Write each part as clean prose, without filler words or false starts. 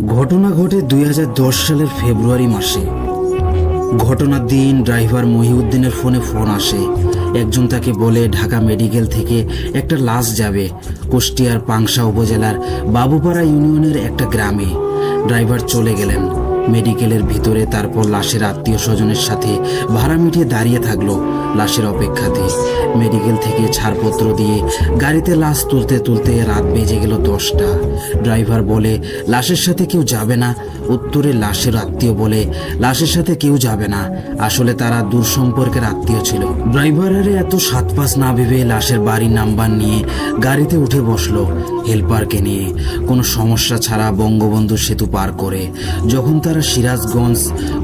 ঘটনা ঘটে 2010 সালের ফেব্রুয়ারি মাসে। ঘটনার দিন ড্রাইভার মহিউদ্দিনের ফোন আসে। একজন তাকে বলে ঢাকা মেডিকেল থেকে একটা লাশ যাবে কুষ্টিয়ার পাংশা উপজেলার বাবুপাড়া ইউনিয়নের একটা গ্রামে। ড্রাইভার চলে গেলেন মেডিকেলের ভিতরে। তারপর লাশের আত্মীয় স্বজনের সাথে ভাড়া মিটিয়ে দাঁড়িয়ে থাকলো লাশের অপেক্ষাতে। মেডিকেল থেকে ছাড়পত্র দিয়ে গাড়িতে লাশ তুলতে তুলতে রাত বেজে গেল 10টা। ড্রাইভার বলে লাশের সাথে কেউ যাবে না। উত্তরে লাশের আত্মীয় বলে লাশের সাথে কেউ যাবে না। আসলে তারা দূর সম্পর্কের আত্মীয় ছিল। ড্রাইভারের এত সাত পাঁচ না ভেবে লাশের বাড়ির নাম্বার নিয়ে গাড়িতে উঠে বসলো হেল্পারকে নিয়ে। কোনো সমস্যা ছাড়া বঙ্গবন্ধু সেতু পার করে যখন তারা সিরাজগঞ্জ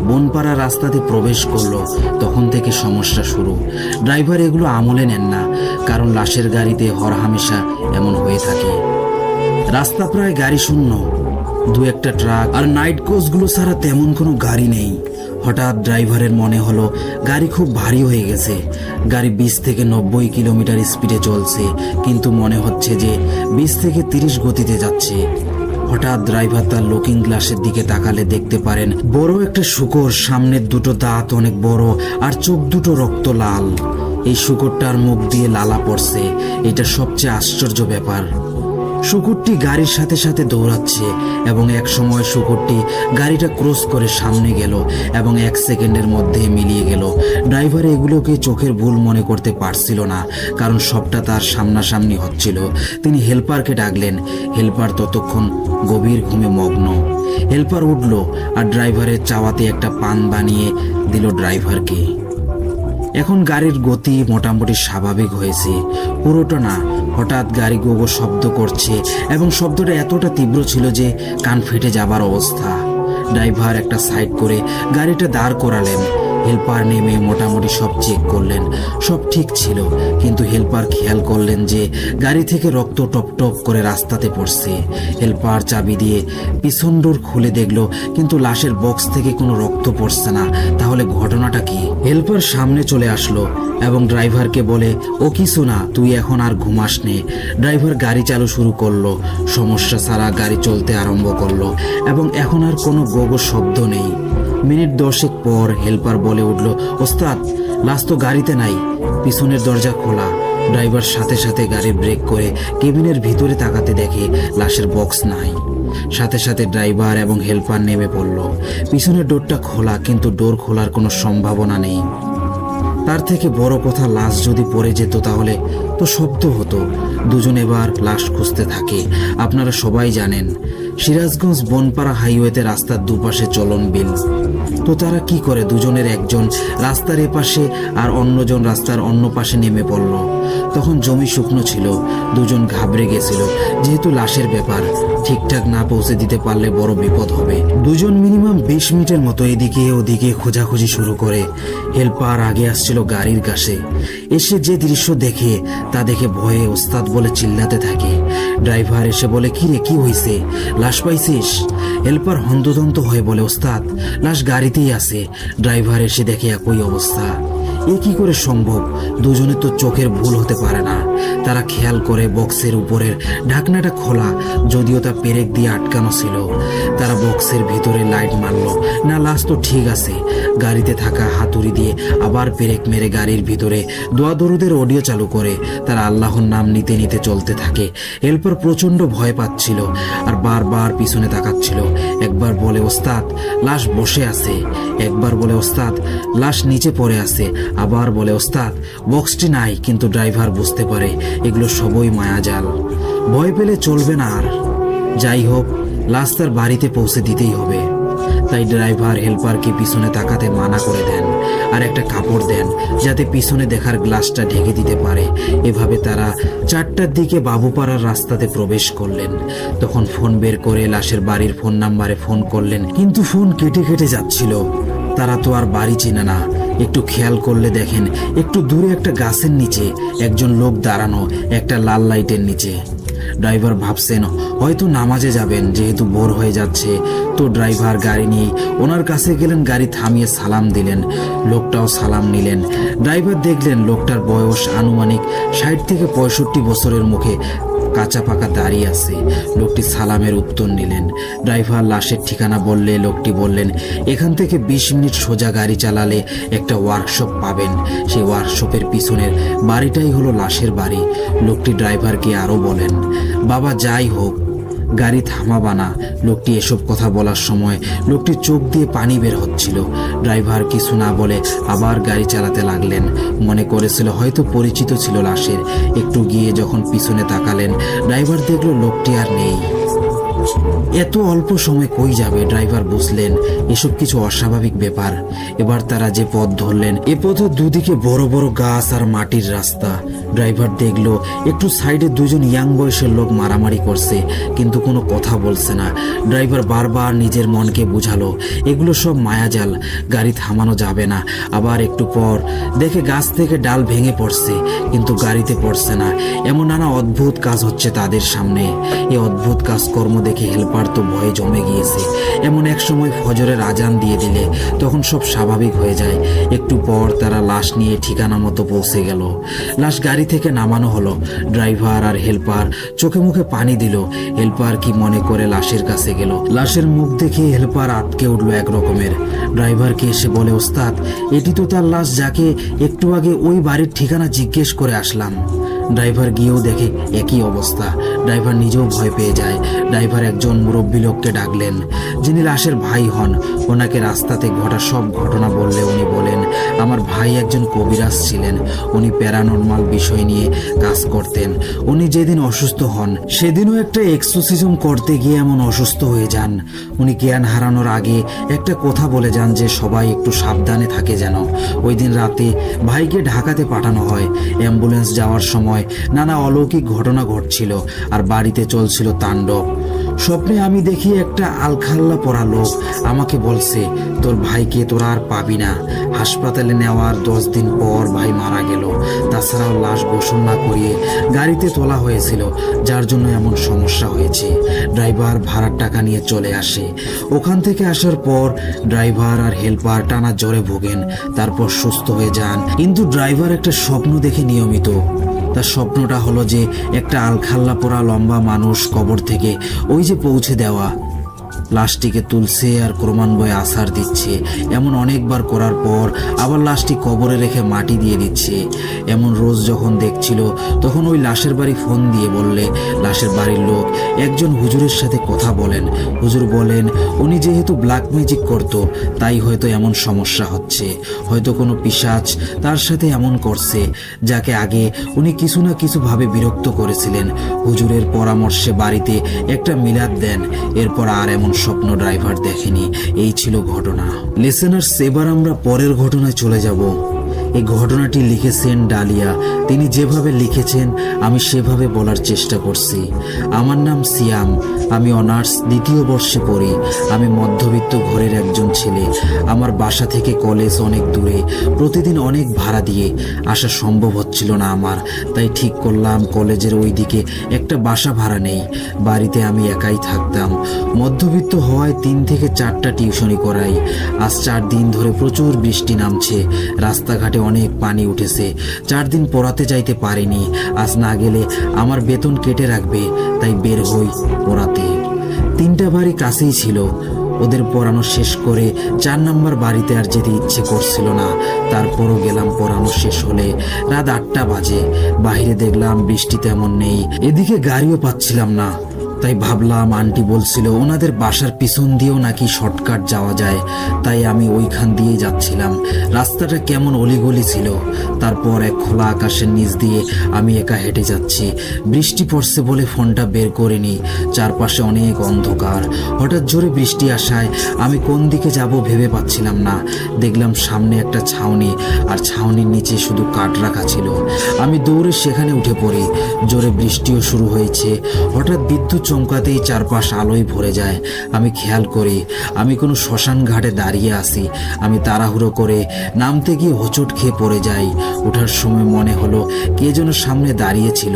বনপাড়া রাস্তাতে প্রবেশ করলো তখন থেকে সমস্যা শুরু। ড্রাইভার এগুলো আমলে নেন না, কারণ লাশের গাড়িতে হরহামেশা এমন হয়ে থাকে। রাস্তা প্রায় গাড়ি শূন্য, দু একটা ট্রাক আর নাইট কোচগুলো ছাড়া তেমন কোনো গাড়ি নেই। হঠাৎ ড্রাইভারের মনে হলো গাড়ি খুব ভারী হয়ে গেছে। গাড়ি 20 থেকে 90 কিলোমিটার স্পিডে চলছে, কিন্তু মনে হচ্ছে যে 20 থেকে 30 গতিতে যাচ্ছে। হঠাৎ ড্রাইভার তার লুকিং গ্লাসের দিকে তাকালে দেখতে পারেন বড় একটা শূকর, সামনের দুটো দাঁত অনেক বড় আর চোখ দুটো রক্ত লাল। এই শূকরটার মুখ দিয়ে লালা পড়ছে। এটা সবচেয়ে আশ্চর্য ব্যাপার। শূকরটি গাড়ির সাথে সাথে দৌড়াচ্ছে এবং এক সময় শূকরটি গাড়িটা ক্রস করে সামনে গেল এবং 1 সেকেন্ডের মধ্যে মিলিয়ে গেল। ড্রাইভার এগুলোকে চোখের ভুল মনে করতে পারছিল না, কারণ সবটা তার সামনাসামনি হচ্ছিল। তিনি হেল্পারকে ডাকলেন। হেল্পার ততক্ষণ গভীর ঘুমে মগ্ন। হেল্পার উঠল আর ড্রাইভারের চাওয়াতে একটা পান বানিয়ে দিল ড্রাইভারকে। এখন গাড়ির গতি মোটামুটি স্বাভাবিক হয়েছে, পুরোটা না। হঠাৎ গাড়ি গোগো শব্দ করছে এবং শব্দটা এতটা তীব্র ছিল যে কান ফেটে যাবার অবস্থা। ড্রাইভার একটা সাইড করে গাড়িটা দাঁড় করালেন। হেল্পার নেমে মোটামুটি সব চেক করলেন, সব ঠিক ছিল। কিন্তু হেল্পার খেয়াল করলেন যে গাড়ি থেকে রক্ত টপ টপ করে রাস্তাতে পড়ছে। হেল্পার চাবি দিয়ে পিছন ডোর খুলে দেখলো, কিন্তু লাশের বক্স থেকে কোনো রক্ত পড়ছে না। তাহলে ঘটনাটা কি? হেল্পার সামনে চলে আসলো এবং ড্রাইভারকে বলে, ও কিছু না, তুই এখন আর ঘুমাস নে। ড্রাইভার গাড়ি চালু শুরু করলো। সমস্যা ছাড়া গাড়ি চলতে আরম্ভ করলো এবং এখন আর কোনো গোগো শব্দ নেই। মিনিট 10 পর হেল্পার বলে উঠল, ওস্তাদ, লাশ তো গাড়িতে নাই, পিছনের দরজা খোলা। ড্রাইভার সাথে সাথে গাড়ি ব্রেক করে কেবিনের ভিতরে তাকাতে দেখে লাশের বক্স নাই। সাথে সাথে ড্রাইভার এবং হেল্পার নেমে পড়ল। পিছনের ডোরটা খোলা, কিন্তু ডোর খোলার কোনো সম্ভাবনা নেই। তার থেকে বড় কথা, লাশ যদি পড়ে যেত তাহলে তো শব্দ হতো। দুজন এবার লাশ খুঁজতে থাকে। আপনারা সবাই জানেন সিরাজগঞ্জ বনপাড়া হাইওয়েতে রাস্তার দুপাশে চলন বিল। তো তারা কি করে? দুজনের একজন রাস্তার এপাশে আর অন্যজন রাস্তার অন্য পাশে নেমে পড়ল। তখন জমি শুকনো ছিল। দুজন ঘাবড়ে গেছিল, যেহেতু লাশের ব্যাপার, ঠিকঠাক না পৌঁছে দিতে পারলে বড় বিপদ হবে। দুজন মিনিমাম 20 মিনিটের মতো এদিকে ওদিকে খোঁজাখুঁজি শুরু করে। হেল্পার আগে আসছিল গাড়ির কাছে। এসে যে দৃশ্য দেখে তা দেখে ভয়ে ওস্তাদ বলে চিল্লাতে থাকে। ড্রাইভার এসে বলে, কি রে, কি হয়েছে? লাশ পাইছিস? হেল্পার হন্তদন্ত হয়ে বলে, ওস্তাদ, লাশ গাড়িতেই আছে। ড্রাইভার এসে দেখে একই অবস্থা। এ কি করে সম্ভব? দুজনে তো চোখের ভুল হতে পারে না। তারা খেয়াল করে বক্সের উপরের ঢাকনাটা খোলা, যদিও তা পেরেক দিয়ে আটকানো ছিল। তারা বক্সের ভিতরে লাইট মারলো, না, লাশ তো ঠিক আছে। গাড়িতে থাকা হাতুড়ি দিয়ে আবার পেরেক মেরে গাড়ির ভিতরে দোয়া দরুদের অডিও চালু করে তারা আল্লাহর নাম নিতে নিতে চলতে থাকে। এরপর প্রচন্ড ভয় পাচ্ছিল আর বারবার পিছনে তাকাচ্ছিল। একবার বলে, ওস্তাদ, লাশ বসে আছে। একবার বলে, ওস্তাদ, লাশ নিচে পড়ে আছে। আবার বলে, ওস্তাদ, বক্সটি নাই। কিন্তু ড্রাইভার বুঝতে পারে এগুলো সবই মায়াজাল। ভয় পেলে চলবে না আর। যাই হোক, লাশ তার বাড়িতে পৌঁছে দিতেই হবে। তাই ড্রাইভার হেল্পারকে পিছনে তাকাতে মানা করে দেন আর একটা কাপড় দেন, যাতে পিছনে দেখার গ্লাসটা ঢেকে দিতে পারে। এভাবে তারা 4টার দিকে বাবুপাড়ার রাস্তাতে প্রবেশ করলেন। তখন ফোন বের করে লাশের বাড়ির ফোন নাম্বারে ফোন করলেন, কিন্তু ফোন কেটে কেটে যাচ্ছিল। তারা তো আর বাড়ি চেনে না। একটু খেয়াল করলে দেখেন একটু দূরে একটা গাছের নিচে একজন লোক দাঁড়ানো, একটা লাল লাইটের নিচে। ড্রাইভার ভাবছেন হয়তো নামাজে যাবেন, যেহেতু ভোর হয়ে যাচ্ছে। তো ড্রাইভার গাড়ি নিয়ে ওনার কাছে গেলেন, গাড়ি থামিয়ে সালাম দিলেন। লোকটাও সালাম নিলেন। ড্রাইভার দেখলেন লোকটার বয়স আনুমানিক 60 থেকে 65 বছরের। মুখে কাঁচা পাকা দাঁড়িয়ে আছে। লোকটি সালামের উত্তর নিলেন। ড্রাইভার লাশের ঠিকানা বললে লোকটি বললেন, এখান থেকে 20 মিনিট সোজা গাড়ি চালালে একটা ওয়ার্কশপ পাবেন। সেই ওয়ার্কশপের পিছনের বাড়িটাই হলো লাশের বাড়ি। লোকটি ড্রাইভারকে আরও বলেন, বাবা যাই হোক গাড়ি থামাবা না। লোকটি এসব কথা বলার সময় লোকটির চোখ দিয়ে পানি বের হচ্ছিল। ড্রাইভার কিছু না বলে আবার গাড়ি চালাতে লাগলেন। মনে করেছিল হয়তো পরিচিত ছিল লাশের। একটু গিয়ে যখন পিছনে তাকালেন, ড্রাইভার দেখলো লোকটি আর নেই। এত অল্প সময় কই যাবে? ড্রাইভার বুঝলেন এসব কিছু অস্বাভাবিক ব্যাপার। এবার তারা যে পথ ধরলেন, এ পথে দুদিকে বড় বড় গাছ আর মাটির রাস্তা। ড্রাইভার দেখলো একটু সাইডে দুজন ইয়াং বয়সের লোক মারামারি করছে, কিন্তু কোনো কথা বলছে না। ড্রাইভার বারবার নিজের মনকে বুঝালো এগুলো সব মায়াজাল, গাড়ি থামানো যাবে না। আবার একটু পর দেখে গাছ থেকে ডাল ভেঙে পড়ছে, কিন্তু গাড়িতে পড়ছে না। এমন নানা অদ্ভুত কাজ হচ্ছে তাদের সামনে। এই অদ্ভুত কাজকর্ম দেখে হেল্পার তো ভয়ে জমে গিয়েছে। এমন এক সময় ফজরের আজান দিয়ে দিলে তখন সব স্বাভাবিক হয়ে যায়। একটু পর তারা লাশ নিয়ে ঠিকানা মতো পৌঁছে গেল। লাশ গাড়ি থেকে নামানো হলো। ড্রাইভার আর হেল্পার চোখে মুখে পানি দিল। হেল্পার কি মনে করে লাশের কাছে গেল। লাশের মুখ দেখে হেল্পার আটকে উঠলো এক রকমের। ড্রাইভারকে এসে বলে, ওস্তাদ এটি তো তার লাশ যাকে একটু আগে ওই বাড়ির ঠিকানা জিজ্ঞেস করে আসলাম। ড্রাইভার গিয়েও দেখে একই অবস্থা। ড্রাইভার নিজেও ভয় পেয়ে যায়। ড্রাইভার একজন মুরব্বী লোককে ডাকলেন, যিনি লাশের ভাই হন। ওনাকে রাস্তাতে ঘটা সব ঘটনা বললে উনি বলেন, আমার ভাই একজন কবিরাজ ছিলেন। উনি প্যারানর্মাল বিষয় নিয়ে কাজ করতেন। উনি যেদিন অসুস্থ হন সেদিনও একটা এক্সোসিজম করতে গিয়ে এমন অসুস্থ হয়ে যান। উনি জ্ঞান হারানোর আগে একটা কথা বলে যান যে সবাই একটু সাবধানে থাকে যেন। ওই দিন রাতে ভাইকে ঢাকাতে পাঠানো হয়। অ্যাম্বুলেন্স যাওয়ার সময় নানা অলৌকিক ঘটনা ঘটছিল আর বাড়িতে চলছিল তাণ্ডব। স্বপ্নে আমি দেখি একটা আলখাল্লা পরা লোক আমাকে বলছে, তোর ভাইকে তোরা আর পাবি না। হাসপাতালে নেওয়ার 10 দিন পর ভাই মারা গেল। তাছাড়াও লাশ গোসল না করিয়ে গাড়িতে তোলা হয়েছিল, যার জন্য এমন সমস্যা হয়েছে। ড্রাইভার ভাড়ার টাকা নিয়ে চলে আসে। ওখান থেকে আসার পর ড্রাইভার আর হেল্পার টানা জ্বরে ভোগেন, তারপর সুস্থ হয়ে যান। কিন্তু ড্রাইভার একটা স্বপ্ন দেখে নিয়মিত। তার স্বপ্নটা হলো যে একটা আলখাল্লা পরা লম্বা মানুষ কবর থেকে ওই যে পৌঁছে দেওয়া লাশটিকে তুলছে আর ক্রমান্বয়ে আছাড় দিচ্ছে। এমন অনেকবার করার পর আবার লাশটি কবরে রেখে মাটি দিয়ে দিচ্ছে। এমন রোজ যখন দেখছিল তখন ওই লাশের বাড়ি ফোন দিয়ে বললে লাশের বাড়ির লোক একজন হুজুরের সাথে কথা বলেন। হুজুর বলেন উনি যেহেতু ব্ল্যাক ম্যাজিক করত তাই হয়তো এমন সমস্যা হচ্ছে। হয়তো কোনো পিশাচ তার সাথে এমন করছে, যাকে আগে উনি কিছু না কিছু ভাবে বিরক্ত করেছিলেন। হুজুরের পরামর্শে বাড়িতে একটা মিলাদ দেন। এরপর আর এমন স্বপ্ন ড্রাইভার দেখেনি। এই ছিল ঘটনা। লিসেনার্স, এবার আমরা পরের ঘটনায় চলে যাব। এই ঘটনাটি লিখেছেন ডালিয়া। তিনি যেভাবে লিখেছেন আমি সেভাবে বলার চেষ্টা করছি। আমার নাম সিয়াম। আমি অনার্স 2য় বর্ষে পড়ি। আমি মধ্যবিত্ত ঘরের একজন ছেলে। আমার বাসা থেকে কলেজ অনেক দূরে। প্রতিদিন অনেক ভাড়া দিয়ে আসা সম্ভব হচ্ছিল না আমার। তাই ঠিক করলাম কলেজের ওই দিকে একটা বাসা ভাড়া নেই। বাড়িতে আমি একাই থাকতাম। মধ্যবিত্ত হওয়ায় 3 থেকে 4টা টিউশনি করাই। আজ 4 দিন ধরে প্রচুর বৃষ্টি নামছে। রাস্তাঘাটে অনেক পানি উঠেছে। 4 দিন পড়াতে যাইতে পারিনি। আজ না গেলে আমার বেতন কেটে রাখবে, তাই বের হই পড়াতে। 3টা বাড়ি কাছেই ছিল। ওদের পড়ানো শেষ করে 4 নম্বর বাড়িতে আর যেতে ইচ্ছে করছিল না। তারপরও গেলাম। পড়ানো শেষ হলে রাত 8টা বাজে। বাইরে দেখলাম বৃষ্টি তেমন নেই। এদিকে গাড়িও পাচ্ছিলাম না। তাই ভাবলাম আন্টি বলছিল ওনাদের বাসার পিছন দিয়েও নাকি শর্টকাট যাওয়া যায়। তাই আমি ওইখান দিয়ে যাচ্ছিলাম। রাস্তাটা কেমন অলিগলি ছিল। তারপর এক খোলা আকাশের নিচ দিয়ে আমি একা হেঁটে যাচ্ছি। বৃষ্টি পড়ছে বলে ফোনটা বের করিনি। চারপাশে অনেক অন্ধকার। হঠাৎ জোরে বৃষ্টি আসায় আমি কোন দিকে যাব ভেবে পাচ্ছিলাম না। দেখলাম সামনে একটা ছাউনি, আর ছাউনির নিচে শুধু কাঠ রাখা ছিল। আমি দৌড়ে সেখানে উঠে পড়ি। জোরে বৃষ্টিও শুরু হয়েছে। হঠাৎ বিদ্যুৎ চমকাতেই চারপাশ আলোয় ভরে যায়। আমি খেয়াল করি আমি কোনো শ্মশান ঘাটে দাঁড়িয়ে আছি। আমি তাড়াহুড়ো করে নামতে গিয়ে হোঁচট খেয়ে পড়ে যাই। ওঠার সময় মনে হলো কে যেন সামনে দাঁড়িয়েছিল।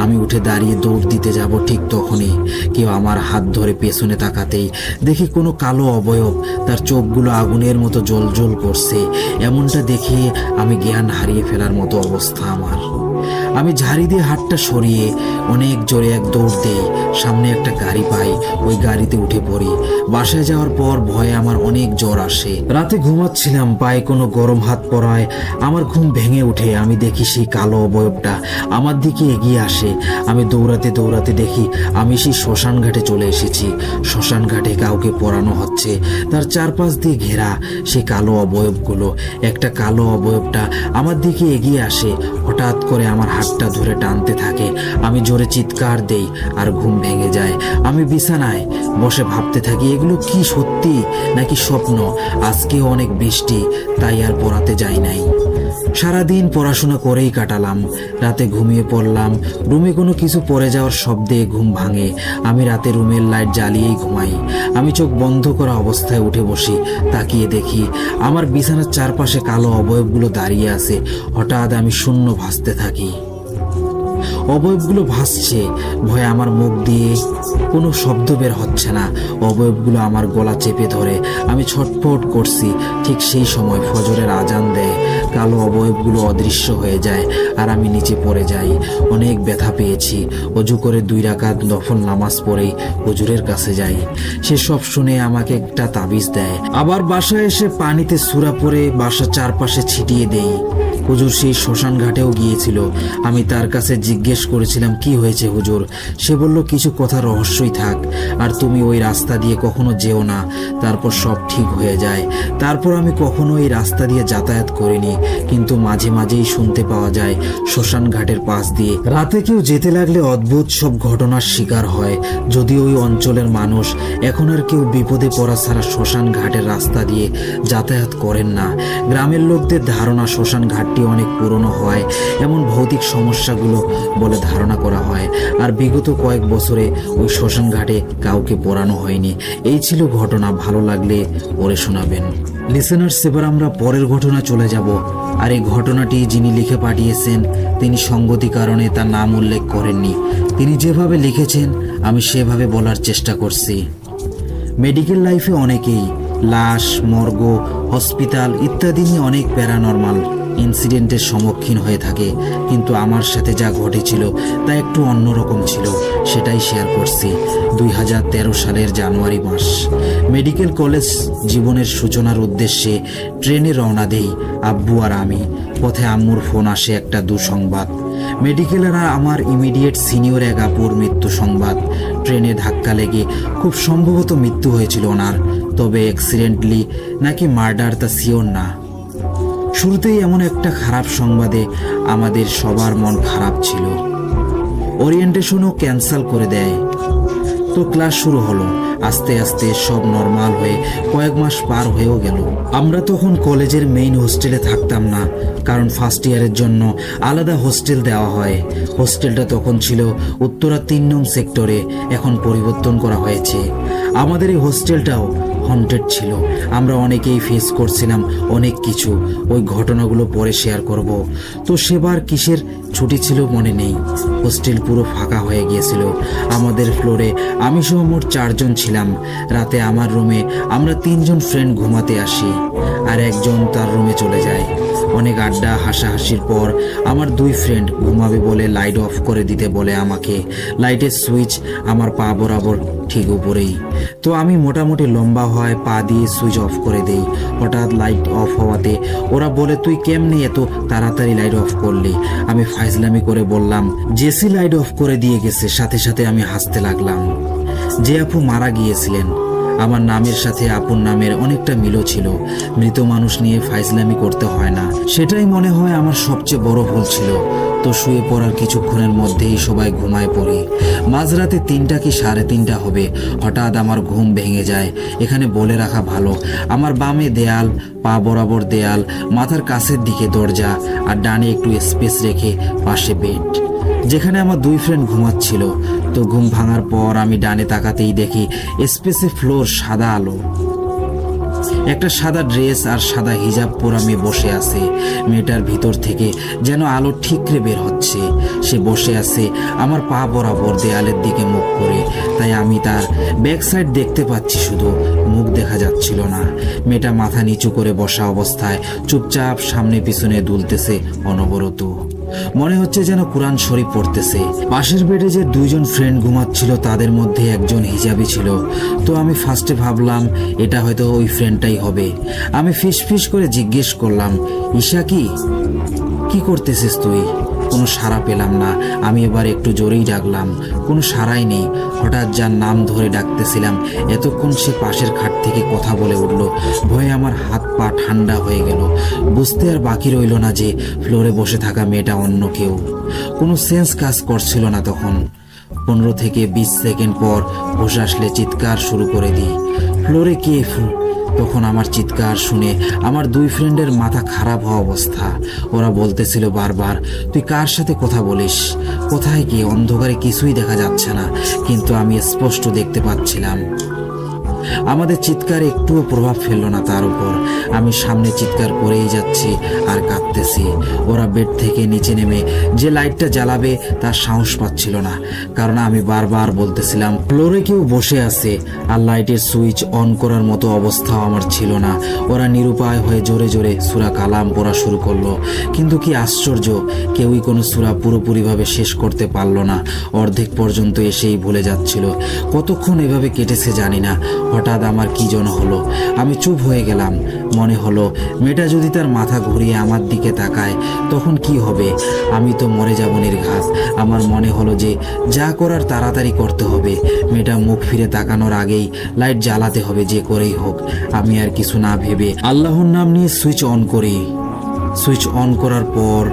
আমি উঠে দাঁড়িয়ে দৌড় দিতে যাব, ঠিক তখনই কেউ আমার হাত ধরে পেছনে তাকাতেই দেখি কোনো কালো অবয়ব, তার চোখগুলো আগুনের মতো জ্বলজ্বল করছে। এমনটা দেখে আমি জ্ঞান হারিয়ে ফেলার মতো অবস্থা আমার। আমি ঝাড়ি দিয়ে হাতটা সরিয়ে অনেক জোরে এক দৌড় দেই। সামনে একটা গাড়ি পাই, ওই গাড়িতে উঠে পড়ি। বাসায় যাওয়ার পর ভয়ে আমার অনেক জ্বর আসে। রাতে ঘুমাচ্ছিলাম, পায়ে কোনো গরম হাত পড়ায় আমার ঘুম ভেঙে উঠে। আমি দেখি সেই কালো অবয়বটা আমার দিকে এগিয়ে আসে। আমি দৌড়াতে দৌড়াতে দেখি আমি সেই শ্মশান ঘাটে চলে এসেছি। শ্মশান ঘাটে কাউকে পোড়ানো হচ্ছে, তার চারপাশ দিয়ে ঘেরা সেই কালো অবয়বগুলো। একটা কালো অবয়বটা আমার দিকে এগিয়ে আসে, হঠাৎ করে আমার হাতটা ধরে টানতে থাকে। আমি জোরে চিৎকার দেই আর ঘুম ভেঙে যায়। আমি বিছানায় বসে ভাবতে থাকি, এগুলো কি সত্যি নাকি স্বপ্ন। আজকেও অনেক বৃষ্টি, তাই আর পড়াতে যাই নাই। সারাদিন পড়াশোনা করেই কাটালাম। রাতে ঘুমিয়ে পড়লাম। রুমে কোনো কিছু পড়ে যাওয়ার শব্দে ঘুম ভাঙে। আমি রাতে রুমের লাইট জ্বালিয়েই ঘুমাই। আমি চোখ বন্ধ করা অবস্থায় উঠে বসি। তাকিয়ে দেখি আমার বিছানার চারপাশে কালো অবয়বগুলো দাঁড়িয়ে আছে। হঠাৎ আমি শূন্য ভাসতে থাকি। অবয়বগুলো ভাসছে, ভয়ে আমার মুখ দিয়ে কোনো শব্দ বের হচ্ছে না। অবয়বগুলো আমার গলা চেপে ধরে, আমি ছটফট করছি। ঠিক সেই সময় ফজরের আজান দেয়। কালো অবয়বগুলো অদৃশ্য হয়ে যায় আর আমি নিচে পড়ে যাই। অনেক ব্যথা পেয়েছি। অজু করে 2 রাকাত নফল নামাজ পড়ে হুজুরের কাছে যাই। সে সব শুনে আমাকে একটা তাবিজ দেয়। আবার বাসায় এসে পানিতে সূরা পড়ে বাসার চারপাশে ছিটিয়ে দেই। হুজুর সেই শ্মশান ঘাটেও গিয়েছিল। আমি তার কাছে জিজ্ঞেস করেছিলাম, কি হয়েছে হুজুর? সে বলল, কিছু কথা রহস্যই থাক, আর তুমি ওই রাস্তা দিয়ে কখনো যেও না, তারপর সব ঠিক হয়ে যায়। তারপর আমি কখনো এই রাস্তা দিয়ে যাতায়াত করিনি, কিন্তু মাঝে মাঝেই শুনতে পাওয়া যায় শ্মশান ঘাটের পাশ দিয়ে রাতে কেউ যেতে লাগলে অদ্ভুত সব ঘটনার শিকার হয়। যদিও ওই অঞ্চলের মানুষ এখন আর কেউ বিপদে পড়া ছাড়া শ্মশান ঘাটের রাস্তা দিয়ে যাতায়াত করেন না। গ্রামের লোকদের ধারণা শ্মশান ঘাটটি অনেক পুরনো হয়, এমন ভৌতিক সমস্যাগুলো বলে ধারণা করা হয়। আর বিগত কয়েক বছরে ওই শ্মশান ঘাটে কাউকে পোড়ানো হয়নি। এই ছিল ঘটনা। ভালো লাগলে পড়ে শোনাবেন। লিসেনার্স, এবার আমরা পরের ঘটনা চলে যাব। আর এই ঘটনাটি যিনি লিখে পাঠিয়েছেন তিনি সঙ্গতি কারণে তার নাম উল্লেখ করেননি। তিনি যেভাবে লিখেছেন আমি সেভাবে বলার চেষ্টা করছি। মেডিকেল লাইফে অনেকেই লাশ, মর্গ, হসপিটাল ইত্যাদি নিয়ে অনেক প্যারানর্মাল ইনসিডেন্টের সম্মুখীন হয়ে থাকে, কিন্তু আমার সাথে যা ঘটেছিল তা একটু অন্যরকম ছিল। সেটাই শেয়ার করছি। 2013 সালের জানুয়ারি মাস। মেডিকেল কলেজ জীবনের সূচনার উদ্দেশ্যে ট্রেনে রওনা দেই আব্বু আর আমি। পথে আম্মুর ফোন আসে একটা দুঃসংবাদ। মেডিকেলের আমার ইমিডিয়েট সিনিয়র এক আপুর মৃত্যু সংবাদ। ট্রেনে ধাক্কা লেগে খুব সম্ভবত মৃত্যু হয়েছিল ওনার, তবে অ্যাক্সিডেন্টলি নাকি মার্ডার তা শিওর না। শুরুতেই এমন একটা খারাপ সংবাদে আমাদের সবার মন খারাপ ছিল। ওরিয়েন্টেশনও ক্যান্সেল করে দেয়। তো ক্লাস শুরু হলো। আস্তে আস্তে সব নর্মাল হয়ে কয়েক মাস পার হয়েও গেল। আমরা তখন কলেজের মেইন হোস্টেলে থাকতাম না, কারণ ফার্স্ট ইয়ারের জন্য আলাদা হোস্টেল দেওয়া হয়। হোস্টেলটা তখন ছিল উত্তরা 3 নং সেক্টরে, এখন পরিবর্তন করা হয়েছে। আমাদের এই হোস্টেলটাও হন্টেড ছিল। আমরা অনেকেই ফেস করছিলাম অনেক কিছু। ওই ঘটনাগুলো পরে শেয়ার করব। তো সেবার কিসের ছুটি ছিল মনে নেই। হোস্টেল পুরো ফাঁকা হয়ে গিয়েছিল। আমাদের ফ্লোরে আমি সহ মোট 4 জন ছিলাম। রাতে আমার রুমে আমরা 3 জন ফ্রেন্ড ঘুমাতে আসি, আর একজন তার রুমে চলে যায়। অনেক আড্ডা হাসাহাসির পর আমার 2 ফ্রেন্ড ঘুমাবে বলে লাইট অফ করে দিতে বলে আমাকে। লাইটের সুইচ আমার পা বরাবর ঠিক উপরেই। তো আমি মোটামুটি লম্বা হয় পা দিয়ে সুইচ অফ করে দেই। হঠাৎ লাইট অফ হওয়াতে ওরা বলে, তুই কেমনে এত তাড়াতাড়ি লাইট অফ করলি? আমি ফাইজলামি করে বললাম, জেসি লাইট অফ করে দিয়ে গেছে। সাথে সাথে আমি হাসতে লাগলাম। যে আপু মারা গিয়েছিলেন, আমার নামের সাথে আপুর নামের অনেকটা মিলও ছিল। মৃত মানুষ নিয়ে ফাইজলামি করতে হয় না, সেটাই মনে হয় আমার সবচেয়ে বড় ভুল ছিল। তো শুয়ে পড়ার কিছুক্ষণের মধ্যেই সবাই ঘুমায় পড়ি। মাঝরাতে 3টা কি 3:30 হবে। হঠাৎ আমার ঘুম ভেঙে যায়। এখানে বলে রাখা ভালো, আমার বামে দেয়াল, পা বরাবর দেয়াল, মাথার কাছের দিকে দরজা, আর ডানে একটু স্পেস রেখে পাশে বেড, যেখানে আমার 2 ফ্রেন্ড ঘুমাচ্ছিল। তো ঘুম ভাঙার পর আমি ডানে তাকাতেই দেখি স্পেসে ফ্লোর সাদা আলো। একটা সাদা ড্রেস আর সাদা হিজাব পরা মেয়ে বসে আছে। মেয়েটার ভিতর থেকে যেন আলো ঠিকরে বের হচ্ছে। সে বসে আছে আমার পা বরাবর দেয়ালের দিকে মুখ করে, তাই আমি তার ব্যাক সাইড দেখতে পাচ্ছি, শুধু মুখ দেখা যাচ্ছিল না। মেয়েটা মাথা নিচু করে বসা অবস্থায় চুপচাপ সামনে পিছনে দুলতেছে অনবরত। মনে হচ্ছে যেন কোরআন শরীফ পড়তেছে। পাশের বেডে যে দুইজন ফ্রেন্ড ঘুমাচ্ছিল তাদের মধ্যে একজন হিজাবি ছিল। তো আমি ফার্স্টে ভাবলাম এটা হয়তো ওই ফ্রেন্ডটাই হবে। আমি ফিস করে জিজ্ঞেস করলাম, ঈশা কি করতেছিস তুই? কোনো সাড়া পেলাম না। আমি এবার একটু জোরেই ডাকলাম, কোনো সাড়াই নেই। হঠাৎ যার নাম ধরে ডাকতেছিলাম এতক্ষণ সে পাশের খাট থেকে কথা বলে উঠল। ভয়ে আমার হাত পা ঠান্ডা হয়ে গেল। বুঝতে আর বাকি রইল না যে ফ্লোরে বসে থাকা মেয়েটা অন্য কেউ। কোনো সেন্স কাজ করছিল না তখন। 15 থেকে 20 সেকেন্ড পর হুঁশ আসলে চিৎকার শুরু করে দিই, ফ্লোরে কে? তখন আমার চিৎকার শুনে আমার দুই ফ্রেন্ডের মাথা খারাপ হওয়া অবস্থা। ওরা বলতেছিল বারবার, তুই কার সাথে কথা বলিস? কোথায় কি? অন্ধকারে কিছুই দেখা যাচ্ছে না, কিন্তু আমি স্পষ্ট দেখতে পাচ্ছিলাম। আমাদের চিৎকার একটুও প্রভাব ফেললো না তার উপর। আমি সামনে চিৎকার করেই যাচ্ছি আর কাঁদতেছি। ওরা বেড থেকে নিচে নেমে যে লাইটটা জ্বালাবে তার সাহস পাচ্ছিল না, কারণ আমি বারবার বলতেছিলাম ফ্লোরে কেউ বসে আছে, আর লাইটের সুইচ অন করার মতো অবস্থাও আমার ছিল না। ওরা নিরুপায় হয়ে জোরে জোরে সূরা কালাম পড়া শুরু করলো। কিন্তু কি আশ্চর্য, কেউই কোনো সূরা পুরোপুরিভাবে শেষ করতে পারলো না। অর্ধেক পর্যন্ত এসেই ভুলে যাচ্ছিল। কতক্ষণ এভাবে কেটেছে জানি না। হঠাৎ আমার কি যেন হলো, আমি চুপ হয়ে গেলাম। মনে হলো মেয়েটা যদি তার মাথা ঘুরিয়ে আমার দিকে তাকায় তখন কি হবে? আমি তো মরে যাব নির্ঘাত। আমার মনে হলো যে যা করার তাড়াতাড়ি করতে হবে। মেয়েটা মুখ ফিরে তাকানোর আগেই লাইট জ্বালাতে হবে যে করেই হোক। আমি আর কিছু না ভেবে আল্লাহর নাম নিয়ে সুইচ অন করি। সুইচ অন করার পর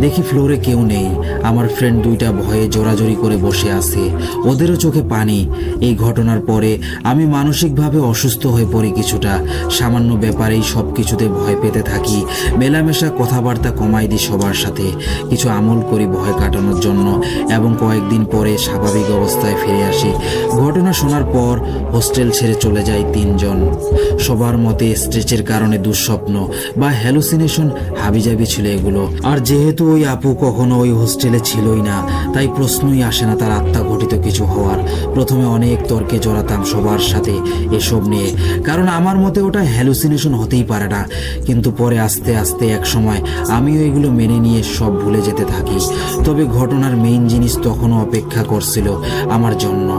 দেখি ফ্লোরে কেউ নেই। আমার ফ্রেন্ড দুইটা ভয়ে জোরাজোরি করে বসে আছে, ওদেরও চোখে পানি। এই ঘটনার পরে আমি মানসিকভাবে অসুস্থ হয়ে পড়ি কিছুটা। সামান্য ব্যাপারেই সব কিছুতে ভয় পেতে থাকি। মেলামেশা কথাবার্তা কমাই দিই সবার সাথে। কিছু আমল করি ভয় কাটানোর জন্য, এবং কয়েকদিন পরে স্বাভাবিক অবস্থায় ফিরে আসি। ঘটনা শোনার পর হোস্টেল ছেড়ে চলে যায় 3 জন। সবার মতে স্ট্রেচের কারণে দুঃস্বপ্ন বা হ্যালুসিনেশন হাবিজাবি ছিল এগুলো। আর যেহেতু ওই আপু কখনো ওই হোস্টেলে ছিলই না, তাই প্রশ্নই আসে না তার আত্মা ঘটিত কিছু হওয়ার। প্রথমে অনেক তর্কে জড়াতাম সবার সাথে এসব নিয়ে, কারণ আমার মতে ওটা হ্যালুসিনেশন হতেই পারে না। কিন্তু পরে আস্তে আস্তে এক সময় আমিও এগুলো মেনে নিয়ে সব ভুলে যেতে থাকি। তবে ঘটনার মেইন জিনিস তখনও অপেক্ষা করছিল আমার জন্য।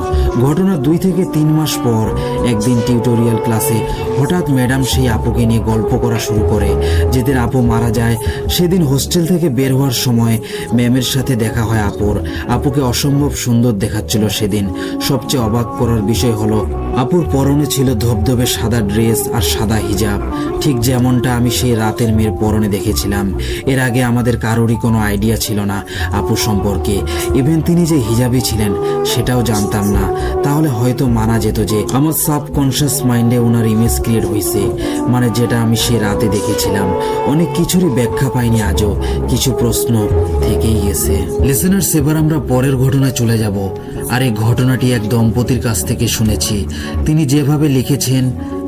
ঘটনার 2 থেকে 3 মাস পর একদিন টিউটোরিয়াল ক্লাসে হঠাৎ ম্যাডাম সেই আপুকে নিয়ে গল্প করা শুরু করে। যেদিন আপু মারা যায় সেদিন হোস্টেল থেকে বের হওয়ার সময় ম্যামের সাথে দেখা হয় আপুর। আপুকে অসম্ভব সুন্দর দেখাচ্ছিল সেদিন। সবচেয়ে অবাক করার বিষয় হলো আপুর পরনে ছিল ধবধবে সাদা ড্রেস আর সাদা হিজাব, ঠিক যেমনটা আমি সেই রাতের মেয়ের পরনে দেখেছিলাম। এর আগে আমাদের কারোরই কোনো আইডিয়া ছিল না আপু সম্পর্কে। ইভেন তিনি যে হিজাবি ছিলেন সেটাও জানতাম না। তাহলে হয়তো মানা যেত যে আমার সাবকনশিয়াস মাইন্ডে ওনার ইমেজ ক্রিয়েট হয়েছে, মানে যেটা আমি সেই রাতে দেখেছিলাম। অনেক কিছুরই ব্যাখ্যা পাইনি আজও, কিছু প্রশ্ন থেকেই গেছে। লিসেনার্স, এবার আমরা পরের ঘটনায় চলে যাব। আর এই ঘটনাটি এক দম্পতির কাছ থেকে শুনেছি। তিনি যেভাবে লিখেছেন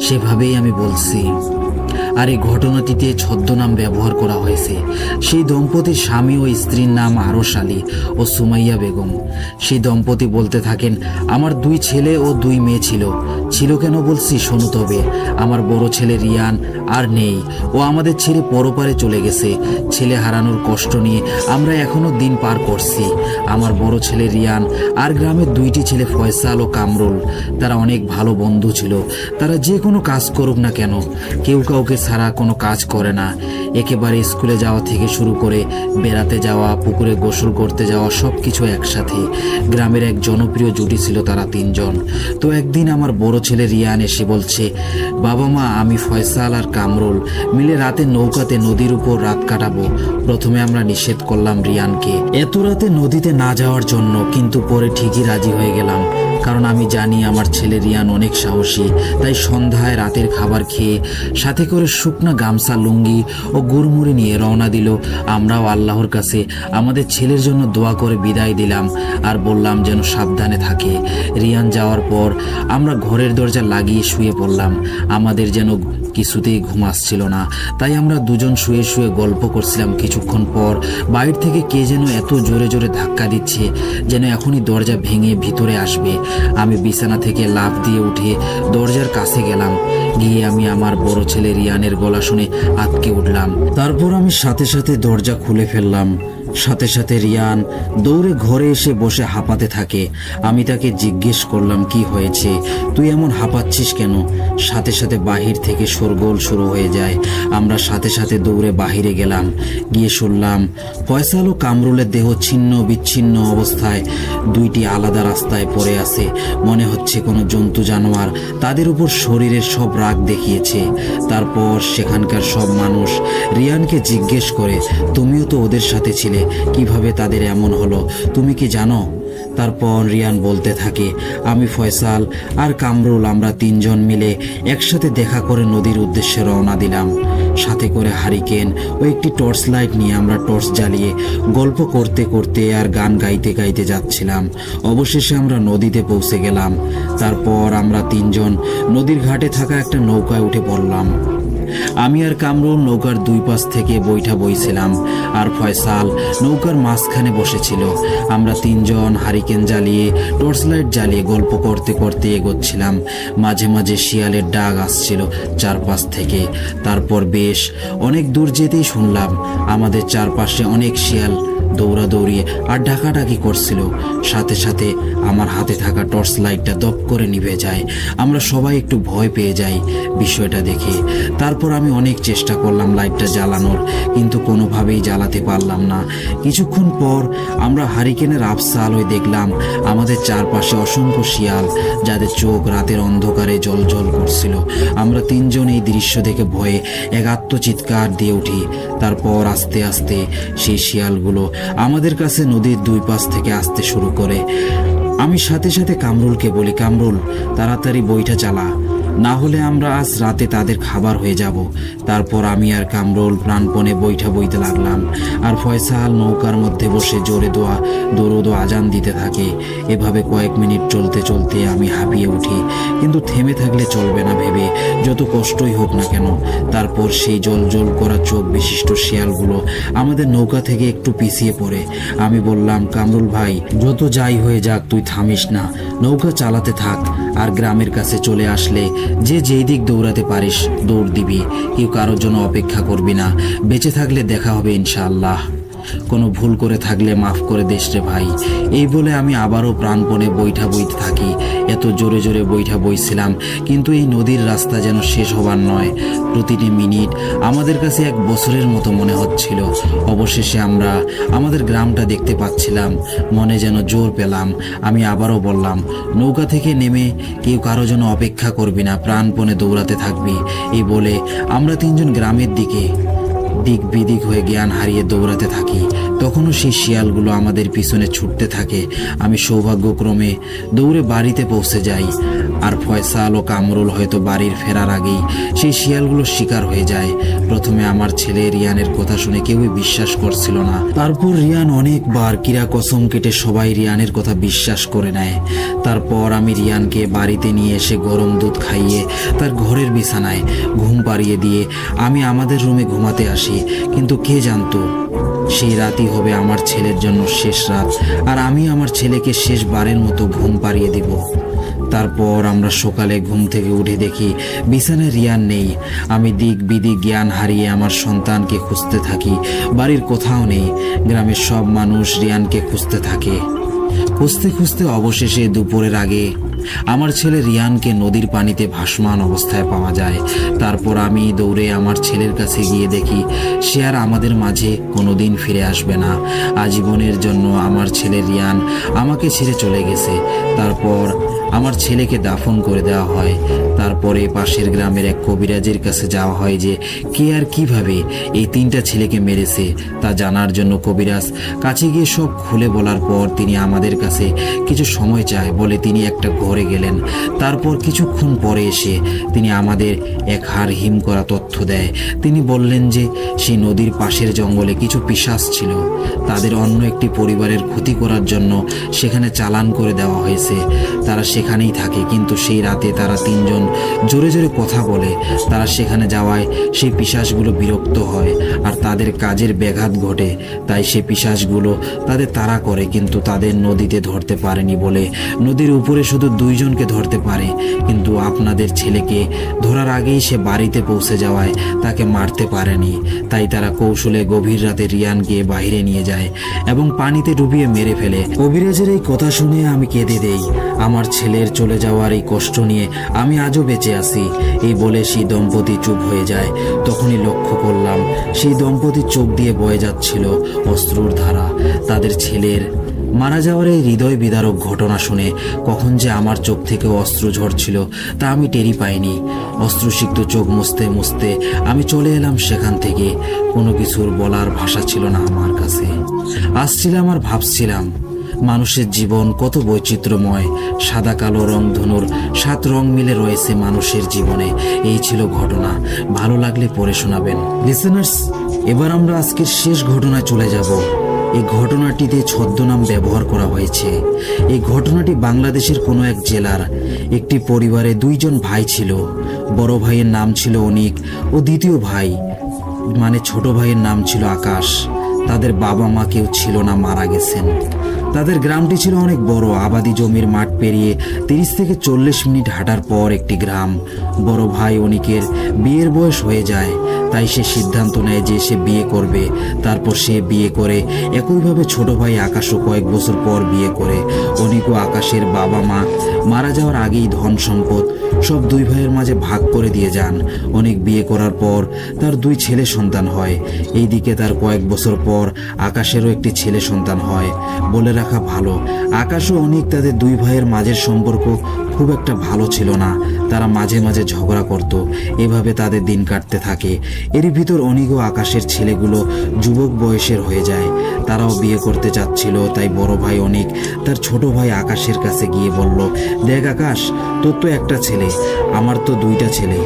সেভাবেই আমি বলছি। আর এই ঘটনাটিতে ছদ্মনাম ব্যবহার করা হয়েছে। সেই দম্পতির স্বামী ও স্ত্রীর নাম আরশ আলী ও সুমাইয়া বেগম। সেই দম্পতি বলতে থাকেন, আমার 2 ছেলে ও 2 মেয়ে ছিল কেন বলছি শোনো তবে। আমার বড় ছেলে রিয়ান আর নেই, ও আমাদের ছেড়ে পরপারে চলে গেছে। ছেলে হারানোর কষ্ট নিয়ে আমরা এখনো দিন পার করছি। আমার বড় ছেলে রিয়ান আর গ্রামের 2টি ছেলে ফয়সাল ও কামরুল, তারা অনেক ভালো বন্ধু ছিল। তারা যে কোনো কাজ করুক না কেন কেউ কাউকে ছাড়া কোনো কাজ করে না। একেবারে স্কুলে যাওয়া থেকে শুরু করে বেড়াতে যাওয়া, পুকুরে গোসল করতে যাওয়া, সব কিছু একসাথে। গ্রামের এক জনপ্রিয় জুটি ছিল তারা 3 জন। তো একদিন আমার বড় ছেলে রিয়ান এসে বলছে, বাবা মা আমি ফয়সাল আর কামরুল মিলে রাতে নৌকাতে নদীর উপর রাত কাটাবো। প্রথমে আমরা নিষেধ করলাম রিয়ানকে এত রাতে নদীতে না যাওয়ার জন্য, কিন্তু পরে ঠিকই রাজি হয়ে গেলাম। কারণ আমি জানি আমার ছেলে রিয়ান অনেক সাহসী। তাই সন্ধ্যায় রাতের খাবার খেয়ে সাথে করে শুকনা গামছা, লুঙ্গি ও গুড়মুড়ি নিয়ে রওনা দিল। আমরাও আল্লাহর কাছে আমাদের ছেলের জন্য দোয়া করে বিদায় দিলাম আর বললাম যেন সাবধানে থাকে। রিয়ান যাওয়ার পর আমরা ঘরের দরজা লাগিয়ে শুয়ে পড়লাম। আমাদের যেন কিছুতেই ঘুম আসছিল না, তাই আমরা 2 জন শুয়ে শুয়ে গল্প করছিলাম। কিছুক্ষণ পর বাইরে থেকে কে যেন এত জোরে জোরে ধাক্কা দিচ্ছে যেন এখনই দরজা ভেঙে ভিতরে আসবে। আমি বিছানা থেকে লাফ দিয়ে উঠে দরজার কাছে গেলাম। গিয়ে আমি আমার বড় ছেলে রিয়ানের গলা শুনে আটকে উঠলাম। তারপর আমি সাথে সাথে দরজা খুলে ফেললাম। সাথে সাথে রিয়ান দৌড়ে ঘরে এসে বসে হাঁপাতে থাকে। আমি তাকে জিজ্ঞেস করলাম, কি হয়েছে, তুই এমন হাঁপাচ্ছিস কেন? সাথে সাথে বাহির থেকে শোরগোল শুরু হয়ে যায়। আমরা সাথে সাথে দৌড়ে বাহিরে গেলাম। গিয়ে শুনলাম ফয়সাল ও কামরুলের দেহ ছিন্ন বিচ্ছিন্ন অবস্থায় দুইটি আলাদা রাস্তায় পড়ে আছে। মনে হচ্ছে কোনো জন্তু জানোয়ার তাদের উপর শরীরের সব রাগ দেখিয়েছে। তারপর সেখানকার সব মানুষ রিয়ানকে জিজ্ঞেস করে, তুমিও তো ওদের সাথে ছিলে, কিভাবে তাদের এমন হলো, তুমি কি জানো? তারপর রিয়ান বলতে থাকে, আমি, ফয়সাল আর কামরুল আমরা তিনজন মিলে একসাথে দেখা করে নদীর উদ্দেশ্যে রওনা দিলাম। সাথে করে হারিকেন ও একটি টর্চ লাইট নিয়ে আমরা টর্চ জ্বালিয়ে গল্প করতে করতে আর গান গাইতে গাইতে যাচ্ছিলাম। অবশেষে আমরা নদীতে পৌঁছে গেলাম। তারপর আমরা তিনজন নদীর ঘাটে থাকা একটা নৌকায় উঠে পড়লাম। আমি আর কামরুল নৌকার দুই পাশ থেকে বৈঠা বইছিলাম, আর ফয়সাল নৌকার মাঝখানে বসেছিল। আমরা তিনজন হারিকেন জ্বালিয়ে টর্চ লাইট জ্বালিয়ে গল্প করতে করতে এগোচ্ছিলাম। মাঝে মাঝে শিয়ালের ডাক আসছিল চারপাশ থেকে। তারপর বেশ অনেক দূর যেতেই শুনলাম আমাদের চারপাশে অনেক শিয়াল দৌড়াদৌড়ি আর ডাকাডাকি করছিল। সাথে সাথে আমার হাতে থাকা টর্চ লাইটটা দপ করে নিভে যায়। আমরা সবাই একটু ভয় পেয়ে যাই বিষয়টা দেখে। তারপর আমি অনেক চেষ্টা করলাম লাইটটা জ্বালানোর, কিন্তু কোনোভাবেই জ্বালাতে পারলাম না। কিছুক্ষণ পর আমরা হারিকেনের আবছা আলোয় দেখলাম আমাদের চারপাশে অসংখ্য শিয়াল, যাদের চোখ রাতের অন্ধকারে জ্বলজ্বল করছিল। আমরা তিনজন এই দৃশ্য দেখে ভয়ে এক আত্মচিৎকার দিয়ে উঠি। তারপর আস্তে আস্তে সেই শিয়ালগুলো আমাদের কাছে নদীর দুই পাশ থেকে আসতে শুরু করে। আমি সাথে সাথে কামরুলকে বলি, কামরুল তাড়াতাড়ি বইটা চালা, না হলে আমরা আজ রাতে তাদের খাবার হয়ে যাব। তারপর আমি আর কামরুল প্রাণপণে বইটা বইতে লাগলাম, আর ফয়সাল নৌকার মধ্যে বসে জোরে দরুদ ও আজান দিতে থাকে। এভাবে কয়েক মিনিট চলতে চলতে আমি হাঁপিয়ে উঠি, কিন্তু থেমে থাকলে চলবে না ভেবে যত কষ্টই হোক না কেন। তারপর সেই জল করা চোখ বিশিষ্ট শিয়ালগুলো আমাদের নৌকা থেকে একটু পিছিয়ে পড়ে। আমি বললাম, কামরুল ভাই, যত যাই হয়ে যাক তুই থামিস না, নৌকা চালাতে থাক, আর গ্রামের কাছে চলে আসলে যে যেই দিক দৌড়াতে পারিস দৌড় দিবি, কেউ কারোর জন্য অপেক্ষা করবি না। বেঁচে থাকলে দেখা হবে ইনশাআল্লাহ। কোনো ভুল করে থাকলে মাফ করে দিস রে ভাই। এই বলে আমি আবারও প্রাণপণে বইটা বইতে থাকি। এত জোরে জোরে বইটা বইছিলাম, কিন্তু এই নদীর রাস্তা যেন শেষ হবার নয়। প্রতিটি মিনিট আমাদের কাছে এক বছরের মতো মনে হচ্ছিল। অবশেষে আমরা আমাদের গ্রামটা দেখতে পাচ্ছিলাম। মনে যেন জোর পেলাম। আমি আবারও বললাম, নৌকা থেকে নেমে কেউ কারো জন্য অপেক্ষা করবি না, প্রাণপণে দৌড়াতে থাকবি। এই বলে আমরা তিনজন গ্রামের দিক বিদিক হয়ে জ্ঞান হারিয়ে দৌড়াতে থাকি। তখনও সেই শিয়ালগুলো আমাদের পিছনে ছুটতে থাকে। আমি সৌভাগ্যক্রমে দৌড়ে বাড়িতে পৌঁছে যাই, আর ফয়সাল ও কামরুল হয়তো বাড়ির ফেরার আগেই সেই শিয়ালগুলো শিকার হয়ে যায়। প্রথমে আমার ছেলে রিয়ানের কথা শুনে কেউই বিশ্বাস করছিল না। তারপর রিয়ান অনেকবার কিরা কসম কেটে সবাই রিয়ানের কথা বিশ্বাস করে নেয়। তারপর আমি রিয়ানকে বাড়িতে নিয়ে এসে গরম দুধ খাইয়ে তার ঘরের বিছানায় ঘুম পাড়িয়ে দিয়ে আমি আমাদের রুমে ঘুমাতে আসি। কিন্তু কে জানতো সেই রাতই হবে আমার ছেলের জন্য শেষ রাত, আর আমি আমার ছেলেকে শেষবারের মতো ঘুম পাড়িয়ে দিব। তারপর আমরা সকালে ঘুম থেকে উঠে দেখি বিছানায় রিয়ান নেই। আমি দিক বিদিক জ্ঞান হারিয়ে আমার সন্তানকে খুঁজতে থাকি। বাড়ির কোথাও নেই। গ্রামের সব মানুষ রিয়ানকে খুঁজতে থাকে। খুঁজতে খুঁজতে অবশেষে দুপুরের আগে আমার ছেলে রিয়ানকে নদীর পানিতে ভাসমান অবস্থায় পাওয়া যায়। তারপর আমি দৌড়ে আমার ছেলের কাছে গিয়ে দেখি সে আর আমাদের মাঝে কোনোদিন ফিরে আসবে না। আজীবনের জন্য আমার ছেলে রিয়ান আমাকে ছেড়ে চলে গেছে। তারপর আমার ছেলেকে দাফন করে দেওয়া হয়। তারপরে পাশের গ্রামের এক কবিরাজের কাছে যাওয়া হয় যে কে আর কিভাবে এই তিনটা ছেলেকে মেরেছে তা জানার জন্য। কবিরাজ কাছে গিয়ে সব খুলে বলার পর তিনি আমাদের কাছে কিছু সময় চায় বলে তিনি একটা ঘরে গেলেন। তারপর কিছুক্ষণ পরে এসে তিনি আমাদের এক হাড় হিম করা তথ্য দেয়। তিনি বললেন যে সেই নদীর পাশের জঙ্গলে কিছু পিশাচ ছিল, তাদের অন্য একটি পরিবারের ক্ষতি করার জন্য সেখানে চালান করে দেওয়া হয়েছে। তারা সেখানেই থাকে, কিন্তু সেই রাতে তারা তিনজন জোরে জোরে কথা বলে। তারা সেখানে যাওয়ায় সেই পিশাচগুলো বিরক্ত হয় আর তাদের কাজের ব্যাঘাত ঘটে। তাই সেই পিশাচগুলো তাদের তাড়া করে, কিন্তু তাদের নদীতে ধরতে পারেনি বলে নদীর উপরে শুধু দুইজনকে ধরতে পারে। কিন্তু আপনাদের ছেলেকে ধরার আগেই সে বাড়িতে পৌঁছে যাওয়ায় তাকে মারতে পারেনি। তাই তারা কৌশলে গভীর রাতে রিয়ানকে বাইরে নিয়ে যায় এবং পানিতে ডুবিয়ে মেরে ফেলে। কবিরাজের এই কথা শুনে আমি কেঁদে দেই। আমার ছেলের চলে যাওয়ার এই কষ্ট নিয়ে আমি আজও বেঁচে আছি। এই বলে সেই দম্পতি চুপ হয়ে যায়। তখনই লক্ষ্য করলাম সেই দম্পতির চোখ দিয়ে বয়ে যাচ্ছিল অশ্রুর ধারা। তাদের ছেলের মারা যাওয়ার এই হৃদয় বিদারক ঘটনা শুনে কখন যে আমার চোখ থেকে অশ্রু ঝরছিল তা আমি টেরি পাইনি। অশ্রুসিক্ত চোখ মুছতে মুছতে আমি চলে এলাম সেখান থেকে। কোনো কিছুর বলার ভাষা ছিল না আমার কাছে। আসছিলাম আর ভাবছিলাম মানুষের জীবন কত বৈচিত্র্যময়। সাদা কালো রংধনুর 7 রং মিলে রয়েছে মানুষের জীবনে। এই ছিল ঘটনা। ভালো লাগলে পড়ে শোনাবেন। লিসেনার্স, এবার আমরা আজকের শেষ ঘটনায় চলে যাব। এই ঘটনাটিতে ছদ্মনাম ব্যবহার করা হয়েছে। এই ঘটনাটি বাংলাদেশের কোনো এক জেলার একটি পরিবারে 2 জন ভাই ছিল। বড় ভাইয়ের নাম ছিল অনিক ও দ্বিতীয় ভাই মানে ছোট ভাইয়ের নাম ছিল আকাশ। তাদের বাবা মা কেউ ছিল না, মারা গেছেন। তাদের গ্রামটি ছিল অনেক বড়, আবাদি জমির মাঠ পেরিয়ে 30 থেকে 40 মিনিট হাঁটার পর একটি গ্রাম। বড় ভাই অনিকের বিয়ের বয়স হয়ে যায়, তাই সে সিদ্ধান্ত নেয় যে সে বিয়ে করবে। তারপর সে বিয়ে করে। একইভাবে ছোট ভাই আকাশও কয়েক বছর পর বিয়ে করে। অনিক ও আকাশের বাবা মা মারা যাওয়ার আগেই ধন সম্পদ সব 2 ভাইয়ের মাঝে ভাগ করে দিয়ে যান। অনিক বিয়ে করার পর তার 2 ছেলে সন্তান হয়। এইদিকে তার কয়েক বছর পর আকাশেরও একটি ছেলে সন্তান হয়। বলে রাখা ভালো, আকাশ ও অনিক তাদের 2 ভাইয়ের মাঝের সম্পর্ক খুব একটা ভালো ছিল না। তারা মাঝে মাঝে ঝগড়া করত। এভাবে তাদের দিন কাটতে থাকে। এরই ভিতর অনিক ও আকাশের ছেলেগুলো যুবক বয়সের হয়ে যায়। তারাও বিয়ে করতে চাচ্ছিল। তাই বড় ভাই অনিক তার ছোট ভাই আকাশের কাছে গিয়ে বলল, দেখ আকাশ, তোর তো একটা ছেলে, আমার তো 2টা ছেলে,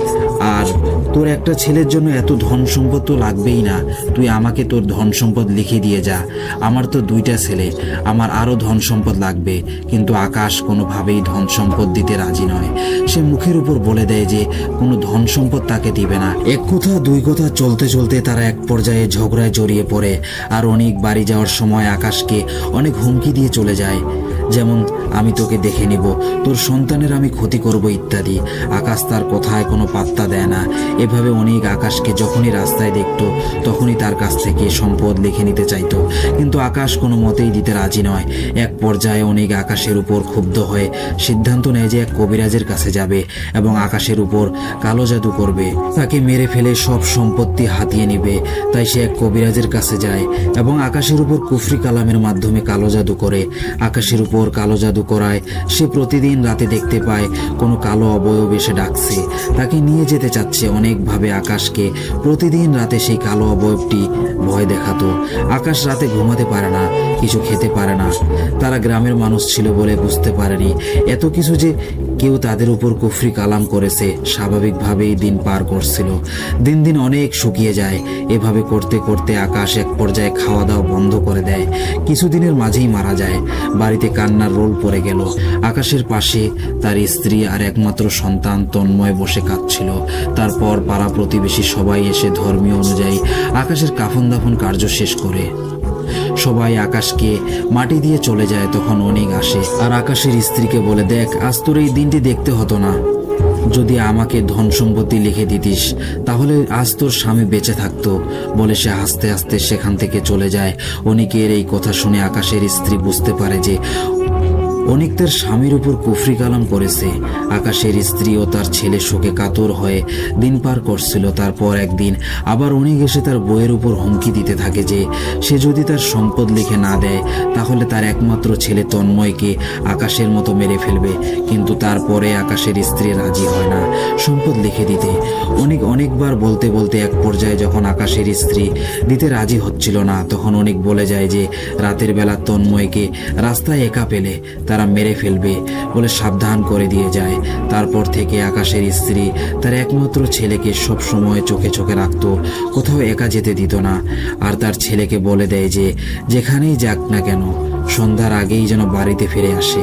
আর তোর একটা ছেলের জন্য এত ধন সম্পদ তো লাগবেই না। তুই আমাকে তোর ধন সম্পদ লিখে দিয়ে যা। আমার তো 2টা ছেলে, আমার আরও ধন সম্পদ লাগবে। কিন্তু আকাশ কোনোভাবেই ধন সম্পদ দিতে রাজি নয়। সে মুখের উপর বলে দেয় যে কোনো ধন সম্পদ তাকে দিবে না। এক কথা 2 কথা চলতে চলতে তারা এক পর্যায়ে ঝগড়ায় জড়িয়ে পড়ে। আর অনেক বাড়ি যাওয়ার সময় আকাশকে অনেক হুমকি দিয়ে চলে যায়, যেমন আমি তোকে দেখে নিব, তোর সন্তানের আমি ক্ষতি করব ইত্যাদি। আকাশ তার কথায় কোনো পাত্তা দেয় না। এভাবে অনেক আকাশকে যখনই রাস্তায় দেখত তখনই তার কাছ থেকে সম্পদ লিখে নিতে চাইতো, কিন্তু আকাশ কোনো মতেই দিতে রাজি নয়। এক পর্যায়ে অনেক আকাশের উপর ক্ষুব্ধ হয়ে সিদ্ধান্ত নেয় যে এক কবিরাজের কাছে যাবে এবং আকাশের উপর কালো জাদু করবে, তাকে মেরে ফেলে সব সম্পত্তি হাতিয়ে নেবে। তাই সে এক কবিরাজের কাছে যায় এবং আকাশের উপর কুফরি কালামের মাধ্যমে কালো জাদু করে। আকাশের উপর কালো জাদু করায় সে প্রতিদিন রাতে দেখতে পায় কোনো কালো অবয়ব এসে ডাকছে, তাকে নিয়ে যেতে চাচ্ছে। অনেকভাবে আকাশকে প্রতিদিন রাতে সেই কালো অবয়বটি ভয় দেখাতো। আকাশ রাতে ঘুমাতে পারে না, কিছু খেতে পারে না। তারা গ্রামের মানুষ ছিল বলে বুঝতে পারেনি এত কিছু যে কেউ তাদের উপর কুফরি কালাম করেছে। স্বাভাবিকভাবেই দিন পার করছিল। দিন দিন অনেক শুকিয়ে যায়। এভাবে করতে করতে আকাশ এক পর্যায়ে খাওয়া দাওয়া বন্ধ করে দেয়। কিছুদিনের মাঝেই মারা যায়। বাড়িতে কান্নার রোল পড়ে গেল। আকাশের পাশে তার স্ত্রী আর একমাত্র সন্তান তন্ময় বসে কাঁদছিল। তারপর পাড়া প্রতিবেশী সবাই এসে ধর্মীয় অনুযায়ী আকাশের কাফন দাফন কার্য শেষ করে সবাই আকাশকে মাটি দিয়ে চলে যায়। তখন অনেক আসে আর আকাশের স্ত্রীকে বলে, দেখ, আজ তোর এই দিনটি দেখতে হতো না। যদি আমাকে ধন সম্পত্তি লিখে দিতিস তাহলে আজ তোর স্বামী বেঁচে থাকতো। বলে সে হাসতে হাসতে সেখান থেকে চলে যায়। অনিকের এই কথা শুনে আকাশের স্ত্রী বুঝতে পারে যে অনিক তার স্বামীর উপর কুফরি কালাম করেছে। আকাশের স্ত্রী ও তার ছেলে শোকে কাতর হয়ে দিন পার করছিল। তারপর একদিন আবার অনিক এসে তার বউয়ের উপর হুমকি দিতে থাকে যে সে যদি তার সম্পদ লিখে না দেয় তাহলে তার একমাত্র ছেলে তন্ময়কে আকাশের মতো মেরে ফেলবে। কিন্তু তারপরে আকাশের স্ত্রী রাজি হয় না সম্পদ লিখে দিতে। অনিক অনেকবার বলতে বলতে এক পর্যায়ে যখন আকাশের স্ত্রী দিতে রাজি হচ্ছিল না তখন অনিক বলে যায় যে রাতের বেলা তন্ময়কে রাস্তায় একা পেলে তারা মেরে ফেলবে বলে সাবধান করে দিয়ে যায়। তারপর থেকে আকাশের স্ত্রী তার একমাত্র ছেলেকে সব সময় চোখে চোখে রাখতো, কোথাও একা যেতে দিত না। আর তার ছেলেকে বলে দেয় যে যেখানেই যাক না কেন সন্ধ্যার আগেই যেন বাড়িতে ফিরে আসে।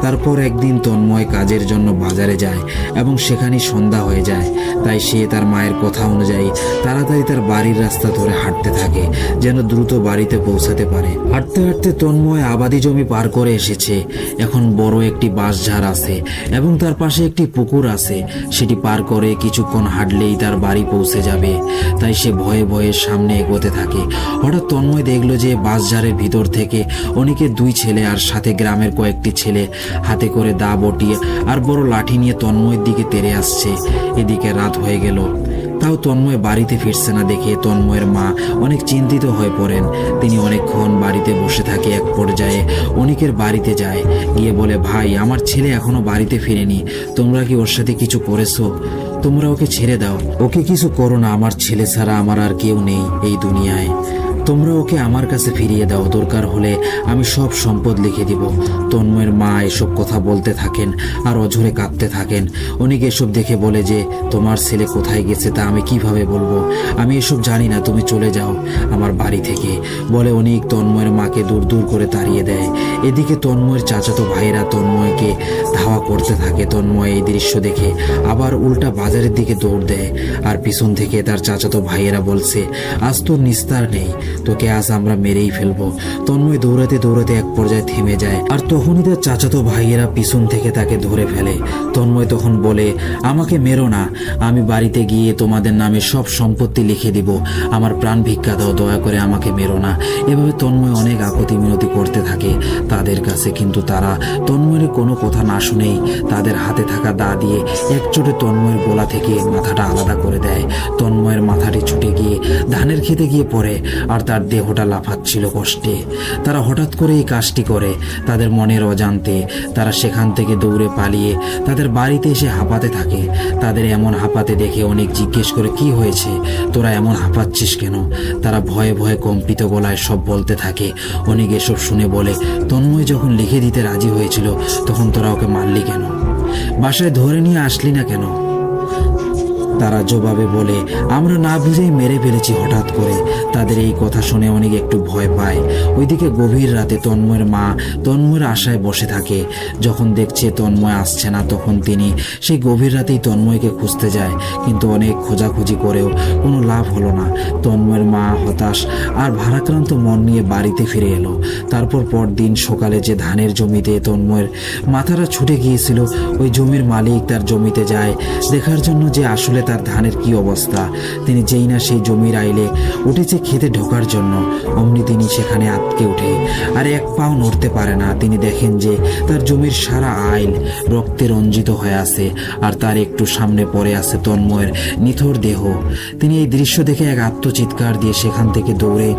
তারপর একদিন তন্ময় কাজের জন্য বাজারে যায় এবং সেখানে সন্ধ্যা হয়ে যায়। তাই সে তার মায়ের কথা অনুযায়ী তাড়াতাড়ি তার বাড়ির রাস্তা ধরে হাঁটতে থাকে, যেন দ্রুত বাড়িতে পৌঁছাতে পারে। হাঁটতে হাঁটতে তন্ময় আবাদি জমি পার করে এসেছে। এখন বড় একটি বাঁশঝাড় আছে এবং তার পাশে একটি পুকুর আছে। সেটি পার করে কিছুক্ষণ হাঁটলেই তার বাড়ি পৌঁছে যাবে। তাই সে ভয়ে ভয়ে সামনে এগোতে থাকে। হঠাৎ তন্ময় দেখলো যে বাঁশঝাড়ের ভিতর থেকে অনেকের দুই ছেলে আর সাথে গ্রামের কয়েকটি ছেলে হাতে করে দা বটি আর বড় লাঠি নিয়ে তন্ময়ের দিকে তেড়ে আসছে। এদিকে রাত হয়ে গেল, তাও তন্ময় বাড়িতে ফিরছে না দেখে তন্ময়ের মা অনেক চিন্তিত হয়ে পড়েন। তিনি অনেকক্ষণ বাড়িতে বসে থাকে। এক পর্যায়ে অনিকের বাড়িতে যায়, গিয়ে বলে, ভাই, আমার ছেলে এখনো বাড়িতে ফিরেনি, তোমরা কি ওর সাথে কিছু করেছো? তোমরা ওকে ছেড়ে দাও, ওকে কিছু করো না, আমার ছেলে ছাড়া আমার আর কেউ নেই এই দুনিয়ায়। তোমরা ওকে আমার কাছে ফিরিয়ে দাও, দরকার হলে আমি সব সম্পদ লিখে দিব। তন্ময়ের মা এসব কথা বলতে থাকেন আর অঝরে কাঁদতে থাকেন। অনেকে এসব দেখে বলে যে, তোমার ছেলে কোথায় গেছে তা আমি কিভাবে বলবো, আমি এসব জানি না, তুমি চলে যাও আমার বাড়ি থেকে, বলে অনেক তন্ময়ের মাকে দূর দূর করে তাড়িয়ে দেয়। এদিকে তন্ময়ের চাচাতো ভাইয়েরা তন্ময়কে ধাওয়া করতে থাকে। তন্ময় এই দৃশ্য দেখে আবার উল্টা বাজারের দিকে দৌড় দেয় আর পিছন থেকে তার চাচাতো ভাইয়েরা বলছে, আজ তোর নিস্তার নেই, তোকে আজ আমরা মেরেই ফেলবো। তন্ময় দৌড়াতে দৌড়াতে এক পর্যায়ে থেমে যায় আর তখনই তার চাচাতো ভাইয়েরা পিছন থেকে তাকে ধরে ফেলে। তন্ময় তখন বলে, আমাকে মেরো না, আমি বাড়িতে গিয়ে তোমাদের নামে সব সম্পত্তি লিখে দিব, আমার প্রাণ ভিক্ষা দাও, দয়া করে আমাকে মেরো না। এভাবে তন্ময় অনেক আকুতি মিনতি করতে থাকে তাদের কাছে, কিন্তু তারা তন্ময়ের কোনো কথা না শুনেই তাদের হাতে থাকা দা দিয়ে এক চোটে তন্ময়ের গলা থেকে মাথাটা আলাদা করে দেয়। তন্ময়ের মাথাটি ছুটে গিয়ে ধানের খেতে গিয়ে পড়ে আর তার দেহটা লাফাচ্ছিল কষ্টে। তারা হঠাৎ করে এই কাজটি করে তাদের মনের অজান্তে। তারা সেখান থেকে দৌড়ে পালিয়ে তাদের বাড়িতে এসে হাঁপাতে থাকে। তাদের এমন হাঁপাতে দেখে অনেক জিজ্ঞেস করে, কি হয়েছে, তোরা এমন হাঁপাচ্ছিস কেন? তারা ভয়ে ভয়ে কম্পিত গলায় সব বলতে থাকে। অনেক এসব শুনে বলে, তন্ময় যখন লিখে দিতে রাজি হয়েছিল তখন তোরা ওকে মারলি কেন? বাসায় ধরে নিয়ে আসলি না কেন? তারা জবাবে বলে, আমরা না বুঝেই মেরে ফেলেছি হঠাৎ করে। তাদের এই কথা শুনে অনেক একটু ভয় পায়। ওইদিকে গভীর রাতে তন্ময়ের মা তন্ময়ের আশায় বসে থাকে। যখন দেখছে তন্ময় আসছে না তখন তিনি সেই গভীর রাতেই তন্ময়কে খুঁজতে যায়, কিন্তু অনেক খোঁজাখুঁজি করেও কোনো লাভ হলো না। তন্ময়ের মা হতাশ আর ভারাক্রান্ত মন নিয়ে বাড়িতে ফিরে এলো। তারপর পরদিন সকালে যে ধানের জমিতে তন্ময়ের মাথাটা ছুটে গিয়েছিল, ওই জমির মালিক তার জমিতে যায় দেখার জন্য যে আসলে তার ধানের কি অবস্থা। তিনি যেই না সেই জমির আইলে উঠেছে খেতে ঢোকার জন্য, অমনি তিনি সেখানে আটকে ওঠে আর এক পাও নড়তে পারে না। তিনি দেখেন যে তার জমির সারা আইল রক্তে রঞ্জিত হয়ে আছে আর তার একটু সামনে পড়ে আছে তন্ময়ের নিথর দেহ। তিনি এই দৃশ্য দেখে এক আত্মচিৎকার দিয়ে সেখান থেকে দৌড়ে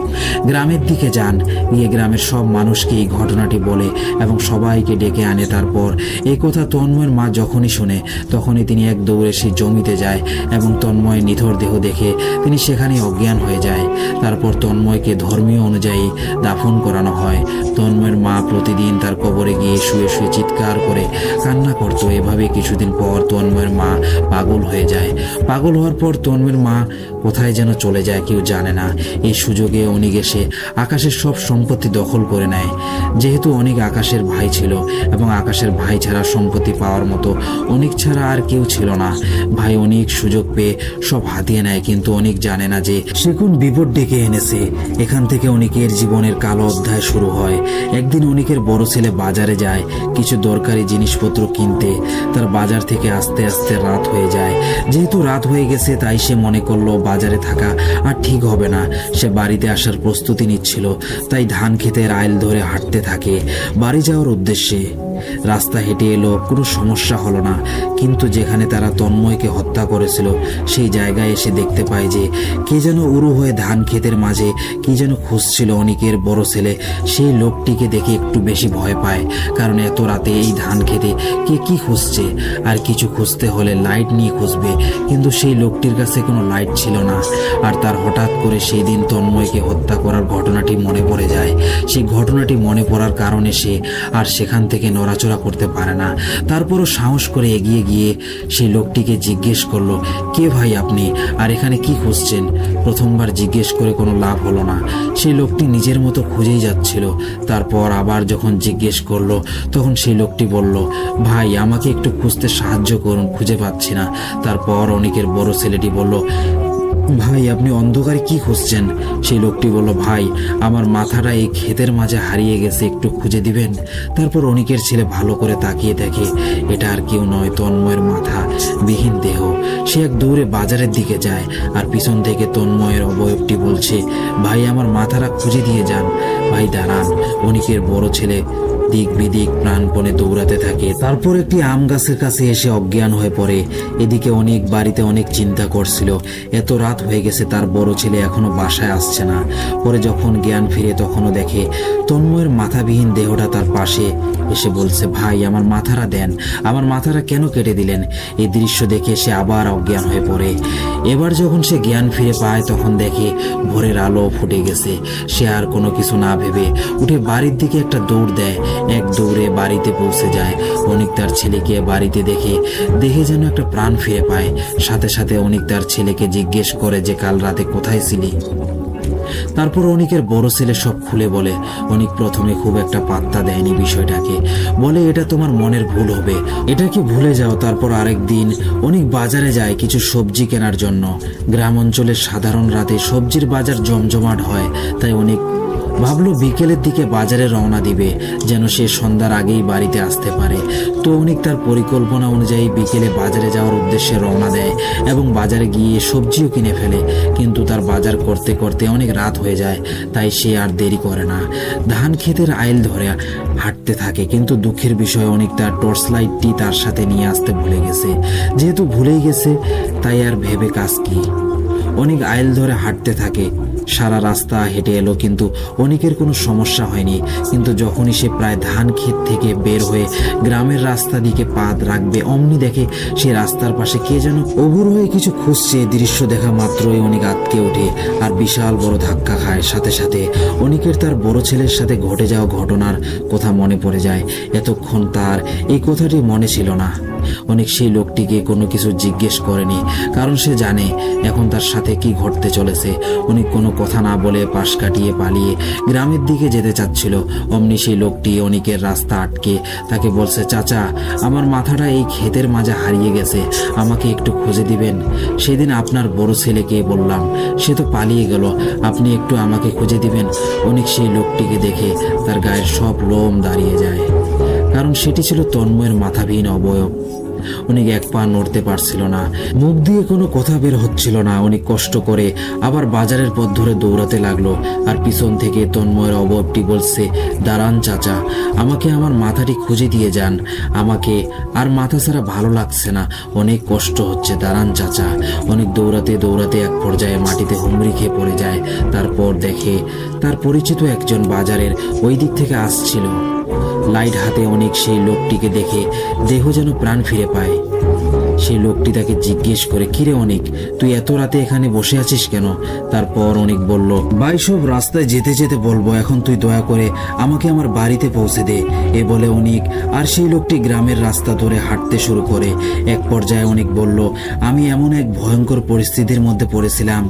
গ্রামের দিকে যান। গিয়ে গ্রামের সব মানুষকে এই ঘটনাটি বলে এবং সবাইকে ডেকে আনে। তারপর এই কথা তন্ময়ের মা যখনই শুনে তখনই তিনি এক দৌড়ে সেই জমিতে যায় এবং তন্ময়ের নিথর দেহ দেখে তিনি সেখানে অজ্ঞান হয়ে যায়। তারপর তন্ময়কে ধর্মীয় অনুযায়ী দাফন করানো হয়। তন্ময়ের মা প্রতিদিন তার কবরে গিয়ে শুয়ে শুয়ে চিৎকার করে কান্না করত। এভাবে কিছুদিন পর তন্ময়ের মা পাগল হয়ে যায়। পাগল হওয়ার পর তন্ময়ের মা কোথায় যেন চলে যায়, কেউ জানে না। এই সুযোগে অনিক এসে আকাশের সব সম্পত্তি দখল করে নেয়। যেহেতু অনিক আকাশের ভাই ছিল এবং আকাশের ভাই ছাড়া সম্পত্তি পাওয়ার মতো অনিক ছাড়া আর কেউ ছিল না। ভাই অনেক সুযোগ পেয়ে সব হাতিয়ে নেয়, কিন্তু অনিক জানে না যে সে কোন বিপদ ডেকে এনেছে। এখান থেকে অনিকের জীবনের কালো অধ্যায় শুরু হয়। একদিন অনিকের বড় ছেলে বাজারে যায় কিছু দরকারি জিনিসপত্র কিনতে। তার বাজার থেকে আস্তে আস্তে রাত হয়ে যায়। যেহেতু রাত হয়ে গেছে তাই সে মনে করলো বাজারে থাকা আর ঠিক হবে না। সে বাড়িতে আসার প্রস্তুতি নিচ্ছিল, তাই ধান ক্ষেতের আইল ধরে হাঁটতে থাকে বাড়ি যাওয়ার উদ্দেশ্যে। রাস্তা হেঁটে এলো, কোনো সমস্যা হলো না, কিন্তু যেখানে তারা তন্ময়কে হত্যা করেছিল সেই জায়গায় এসে দেখতে পায় যে কে যেন উড়ু হয়ে ধান ক্ষেতের মাঝে কি যেন খুঁজছিল। অনিকের বড় ছেলে সেই লোকটিকে দেখে একটু বেশি ভয় পায়, কারণ এত রাতে এই ধান খেতে কে কি খুঁজছে। আর কিছু খুঁজতে হলে লাইট নিয়ে খুঁজবে, কিন্তু সেই লোকটির কাছে কোনো লাইট ছিল না। আর তার হঠাৎ করে সেই দিন তন্ময়কে হত্যা করার ঘটনাটি মনে পড়ে যায়। সেই ঘটনাটি মনে পড়ার কারণে সে আর সেখান থেকে নড়াচড়া করতে পারে না। তারপরও সাহস করে এগিয়ে গিয়ে সেই লোকটিকে জিজ্ঞেস করলো, কে ভাই আপনি, আর এখানে কি খুঁজছেন? প্রথমবার জিজ্ঞেস করে কোনো লাভ হলো না। সেই লোকটি নিজের মতো খুঁজেই যাচ্ছিল। তারপর আবার যখন জিজ্ঞেস করলো তখন সেই লোকটি বলল, ভাই আমাকে একটু খুঁজতে সাহায্য করুন, খুঁজে পাচ্ছি না। তারপর অনিকের বড় ছেলেটি বলল, ভাই আপনি অন্ধকারে কি খুঁজছেন? সেই লোকটি বলল, ভাই আমার মাথাটা এই ক্ষেতের মাঝে হারিয়ে গেছে, একটু খুঁজে দিবেন? তারপর অনিকের ছেলে ভালো করে তাকিয়ে দেখে এটা আর কেউ নয়, তন্ময়ের মাথা বিহীন দেহ। সে এক দৌড়ে বাজারের দিকে যায় আর পিছন থেকে তন্ময়ের অবয়বটি বলছে, ভাই আমার মাথাটা খুঁজে দিয়ে যান। ভাই দাঁড়ান। অনিকের বড় ছেলে দিক বিদিক প্রাণপণে দৌড়াতে থাকে। তারপর একটি আম গাছের কাছে এসে অজ্ঞান হয়ে পড়ে। এদিকে অনেক বাড়িতে অনেক চিন্তা করছিল, এত রাত হয়ে গেছে তার বড় ছেলে এখনো বাসায় আসছে না। পরে যখন জ্ঞান ফিরে তখনও দেখে তন্ময়ের মাথাবিহীন দেহটা তার পাশে এসে বলছে, ভাই আমার মাথাটা দেন, আমার মাথাটা কেন কেটে দিলেন? এই দৃশ্য দেখে সে আবার অজ্ঞান হয়ে পড়ে। এবার যখন সে জ্ঞান ফিরে পায় তখন দেখে ভোরের আলো ফুটে গেছে। সে আর কোনো কিছু না ভেবে উঠে বাড়ির দিকে একটা দৌড় দেয়। এক দৌড়ে বাড়িতে পৌঁছে যায়। অনিক তার ছেলেকে বাড়িতে দেখে যেন একটা প্রাণ ফিরে পায়। সাথে সাথে অনিক তার ছেলেকে জিজ্ঞেস করে যে কাল রাতে কোথায় ছিলি। তারপর অনিকের বড় ছেলে সব খুলে বলে। অনিক প্রথমে খুব একটা পাত্তা দেয়নি বিষয়টাকে, বলে এটা তোমার মনের ভুল হবে, এটাকে ভুলে যাও। তারপর আরেক দিন অনিক বাজারে যায় কিছু সবজি কেনার জন্য। গ্রাম অঞ্চলের সাধারণ রাতে সবজির বাজার জমজমাট হয়, তাই অনিক ভাবলো বিকেলের দিকে বাজারে রওনা দিবে, যেন সে সন্ধ্যার আগেই বাড়িতে আসতে পারে। তো অনিক তার পরিকল্পনা অনুযায়ী বিকেলে বাজারে যাওয়ার উদ্দেশ্যে রওনা দেয় এবং বাজারে গিয়ে সবজিও কিনে ফেলে। কিন্তু তার বাজার করতে করতে অনেক রাত হয়ে যায়, তাই সে আর দেরি করে না, ধান ক্ষেতের আইল ধরে হাঁটতে থাকে। কিন্তু দুঃখের বিষয় অনিক তার টর্চ লাইটটি তার সাথে নিয়ে আসতে ভুলে গেছে। যেহেতু ভুলেই গেছে তাই আর ভেবে কাজ কি। অনিক আইল ধরে হাঁটতে থাকে। সারা রাস্তা হেঁটে এলো কিন্তু অনিকের কোনো সমস্যা হয়নি। কিন্তু যখনই সে প্রায় ধান ক্ষেত থেকে বের হয়ে গ্রামের রাস্তা দিকে পা রাখবে অমনি দেখে সে রাস্তার পাশে কে যেন অভুর হয়ে কিছু খুঁজছে। দৃশ্য দেখা মাত্রই অনিক আঁতকে ওঠে আর বিশাল বড় ধাক্কা খায়। সাথে সাথে অনিকের তার বড় ছেলের সাথে ঘটে যাওয়া ঘটনার কথা মনে পড়ে যায়। এতক্ষণ তার এই কথাটি মনে ছিল না। অনিক সেই লোকটিকে কোনো কিছু জিজ্ঞেস করেনি, কারণ সে জানে এখন তার সাথে কি ঘটতে চলেছে। অনিক কোনো কথা না বলে পাশ কাটিয়ে পালিয়ে গ্রামের দিকে যেতে চাচ্ছিল। অমনি সেই লোকটি অনিকের রাস্তা আটকে তাকে বলছে, চাচা আমার মাথাটা এই ক্ষেতের মাঝে হারিয়ে গেছে, আমাকে একটু খুঁজে দিবেন? সেদিন আপনার বড় ছেলেকে বললাম, সে তো পালিয়ে গেল, আপনি একটু আমাকে খুঁজে দিবেন? অনিক সেই লোকটিকে দেখে তার গায়ের সব লোম দাঁড়িয়ে যায়, কারণ সেটি ছিল তন্ময়ের মাথাবিহীন অবয়ব। অনেক এক পা নড়তে পারছিল না, মুখ দিয়ে কোনো কথা বের হচ্ছিল না। অনেক কষ্ট করে আবার বাজারের পথ ধরে দৌড়াতে লাগলো। আর পিছন থেকে তন্ময়ের অবয়বটি বলছে, দাঁড়ান চাচা, আমাকে আমার মাথাটি খুঁজে দিয়ে যান, আমাকে আর মাথা ছাড়া ভালো লাগছে না, অনেক কষ্ট হচ্ছে, দাঁড়ান চাচা। অনেক দৌড়াতে দৌড়াতে এক পর্যায়ে মাটিতে হুমড়ি খেয়ে পড়ে যায়। তারপর দেখে তার পরিচিত একজন বাজারের ওই দিক থেকে আসছিল। লাইট হাতে অনেক সেই লোকটিকে দেখে দেহ যেন প্রাণ ফিরে পায়। সেই লোকটি তাকে জিজ্ঞেস করে, কিরে অনেক, তুই এত রাতে এখানে বসে আছিস কেন? তারপর অনেক বলল, ভাই সব রাস্তায় যেতে যেতে বলবো, এখন তুই দয়া করে আমাকে আমার বাড়িতে পৌঁছে দে। এ বলে অনেক আর সেই লোকটি গ্রামের রাস্তা ধরে হাঁটতে শুরু করে। এক পর্যায়ে অনেক বলল, আমি এমন এক ভয়ঙ্কর পরিস্থিতির মধ্যে পড়েছিলাম।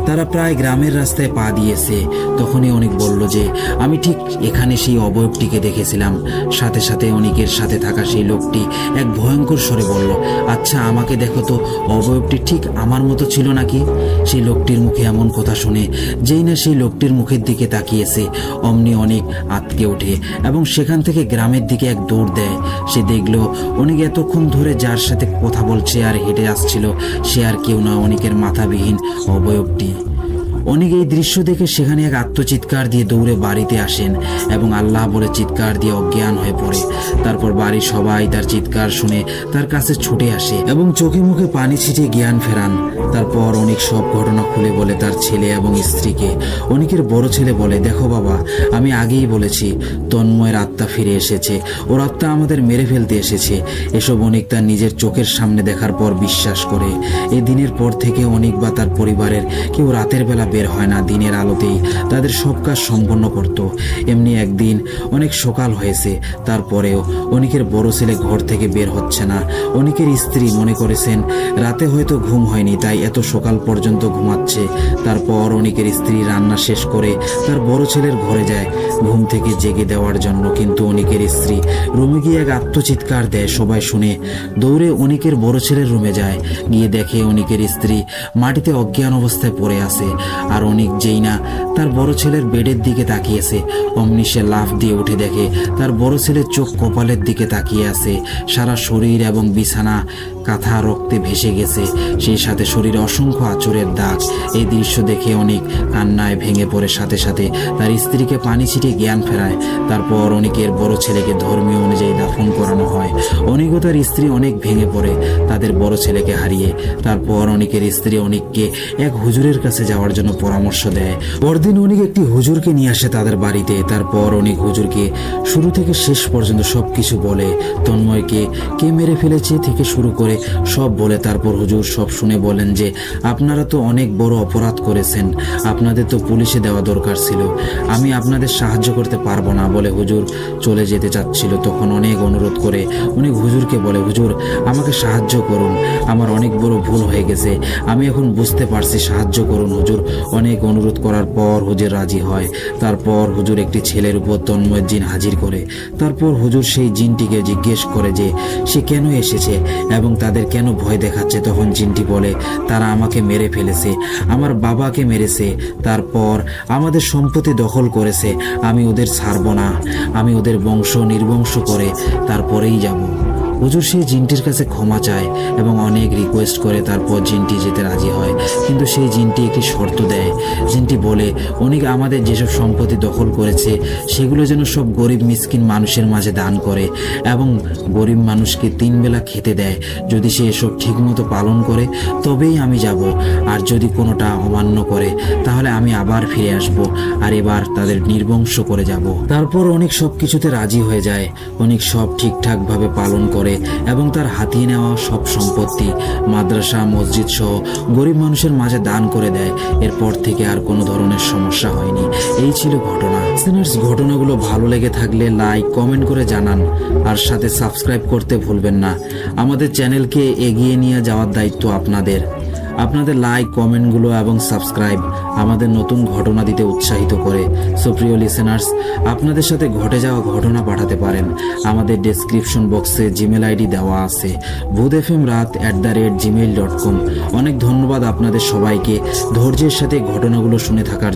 তারা প্রায় গ্রামের রাস্তায় পা দিয়েছে। তখনই অনেক বলল যে আমি ঠিক এখানে সেই অবয়বটিকে দেখেছিলাম। সাথে সাথে অনেকের সাথে থাকা সেই লোকটি এক ভয়ঙ্কর স্বরে বলল, আচ্ছা আমাকে দেখো তো, অবয়বটি ঠিক আমার মতো ছিল নাকি? সেই লোকটির মুখে এমন কথা শুনে যেই না সেই লোকটির মুখের দিকে তাকিয়েছে অমনি অনেক আঁতকে ওঠে এবং সেখান থেকে গ্রামের দিকে এক দৌড় দেয়। সে দেখল অনেক এতক্ষণ ধরে যার সাথে কথা বলছে আর হেঁটে আসছিল সে আর কেউ না, অনেকের মাথাবিহীন অবয়বটি। অনেক এই দৃশ্য দেখে সেখানে এক আত্মচিৎকার দিয়ে দৌড়ে বাড়িতে আসেন এবং আল্লাহ বলে চিৎকার দিয়ে অজ্ঞান হয়ে পড়ে। তারপর বাড়ির সবাই তার চিৎকার শুনে তার কাছে ছুটে আসে এবং চোখে মুখে পানি ছিটিয়ে জ্ঞান ফেরান। তারপর অনেক সব ঘটনা খুলে বলে তার ছেলে এবং স্ত্রীকে। অনেকের বড় ছেলে বলে, দেখো বাবা, আমি আগেই বলেছি তন্ময়ের আত্মা ফিরে এসেছে, ওর আত্মা আমাদের মেরে ফেলতে এসেছে। এসব অনেক তার নিজের চোখের সামনে দেখার পর বিশ্বাস করে। এই দিনের পর থেকে অনেক বা তার পরিবারের কেউ রাতের বেলা বের হয় না, দিনের আলোতেই তাদের সব কাজ সম্পন্ন করত। এমনি একদিন অনেক সকাল হয়েছে, তারপরেও অনেকের বড় ছেলে ঘর থেকে বের হচ্ছে না। অনেকের স্ত্রী মনে করেছেন রাতে হয়তো ঘুম হয়নি, তাই এত সকাল পর্যন্ত ঘুমাচ্ছে। তারপর অনেকের স্ত্রী রান্না শেষ করে তার বড় ছেলের ঘরে যায় ঘুম থেকে জেগে দেওয়ার জন্য, কিন্তু অনেকের স্ত্রী রুমে গিয়ে এক আত্মচিৎকার দেয়। সবাই শুনে দৌড়ে অনেকের বড় ছেলের রুমে যায়। গিয়ে দেখে অনেকের স্ত্রী মাটিতে অজ্ঞান অবস্থায় পড়ে আছে। আর অনেক যেই না তার বড় ছেলের বেডের দিকে তাকিয়েছে, অমনি সে লাফ দিয়ে উঠে দেখে তার বড় ছেলের চোখ কপালের দিকে তাকিয়ে আছে। সারা শরীর এবং বিছানা কাঁথা রক্তে ভেসে গেছে, সেই সাথে শরীরে অসংখ্য আঁচড়ের দাগ। এই দৃশ্য দেখে অনেক কান্নায় ভেঙে পড়ে, সাথে সাথে তার স্ত্রীকে পানি ছিটিয়ে জ্ঞান ফেরায়। তারপর অনেকের বড় ছেলেকে ধর্মীয় অনুযায়ী দাফন করানো হয়। অনেকও তার স্ত্রী অনেক ভেঙে পড়ে তাদের বড় ছেলেকে হারিয়ে। তারপর অনেকের স্ত্রী অনেককে এক হুজুরের কাছে যাওয়ার জন্য পরামর্শ দেয়। পরদিন অনেক একটি হুজুরকে নিয়ে আসে তাদের বাড়িতে। তারপর অনেক হুজুরকে শুরু থেকে শেষ পর্যন্ত সবকিছু বলে, তন্ময়কে কে মেরে ফেলেছে থেকে শুরু করে সব বলে। তারপর হুজুর সব শুনে বলেন যে আপনারা তো অনেক বড় অপরাধ করেছেন, আপনাদের তো পুলিশে দেওয়া দরকার ছিল, আমি আপনাদের সাহায্য করতে পারবো না বলে হুজুর চলে যেতে চাচ্ছিল। তখন অনেক অনুরোধ করে অনেক হুজুরকে বলে, হুজুর আমাকে সাহায্য করুন, আমার অনেক বড় ভুল হয়ে গেছে, আমি এখন বুঝতে পারছি, সাহায্য করুন হুজুর। অনেক অনুরোধ করার পর হুজুর রাজি হয়। তারপর হুজুর একটি ছেলের উপর তন্ময়ের জিন হাজির করে। তারপর হুজুর সেই জিনটিকে জিজ্ঞেস করে যে সে কেন এসেছে এবং তাদের কেন ভয় দেখাচ্ছে। তখন জিনটি বলে, তারা আমাকে মেরে ফেলেছে, আমার বাবাকে মেরেছে, তারপর আমাদের সম্পত্তি দখল করেছে, আমি ওদের ছাড়ব না, আমি ওদের বংশ নির্বংশ করে তারপরেই যাব। হুজুর সেই জিনটির কাছে ক্ষমা চায় এবং অনেক রিকোয়েস্ট করে। তারপর জিনটি যেতে রাজি হয়, কিন্তু সেই জিনটি একটি শর্ত দেয়। জিনটি বলে, অনেক আমাদের যেসব সম্পত্তি দখল করেছে সেগুলো যেন সব গরিব মিসকিন মানুষের মাঝে দান করে এবং গরিব মানুষকে 3 বেলা খেতে দেয়। যদি সে এসব ঠিকমতো পালন করে তবেই আমি যাব, আর যদি কোনোটা অমান্য করে তাহলে আমি আবার ফিরে আসব, আর এবার তাদের নির্বংশ করে যাব। তারপর অনেক সব কিছুতে রাজি হয়ে যায়। অনেক সব ঠিকঠাকভাবে পালন করে এবং তার হাতিয়ে নেওয়া সব সম্পত্তি মাদ্রাসা মসজিদ সহ গরিব মানুষের মাঝে দান করে দেয়। এরপর থেকে আর কোনো ধরনের সমস্যা হয়নি। এই ছিল ঘটনা। লিসেনার্স, ঘটনাগুলো ভালো লেগে থাকলে লাইক কমেন্ট করে জানান, আর সাথে সাবস্ক্রাইব করতে ভুলবেন না। আমাদের চ্যানেলকে এগিয়ে নিয়ে যাওয়ার দায়িত্ব আপনাদের। আপনাদের লাইক কমেন্টগুলো এবং সাবস্ক্রাইব আমাদের নতুন ঘটনা দিতে উৎসাহিত করে। সো প্রিয় লিসেনার্স, আপনাদের সাথে ঘটে যাওয়া ঘটনা পাঠাতে পারেন। আমাদের ডেসক্রিপশন বক্সে জিমেল আইডি দেওয়া আছে, bhutfmrat@gmail.com। অনেক ধন্যবাদ আপনাদের সবাইকে ধৈর্যের সাথে ঘটনাগুলো শুনে থাকার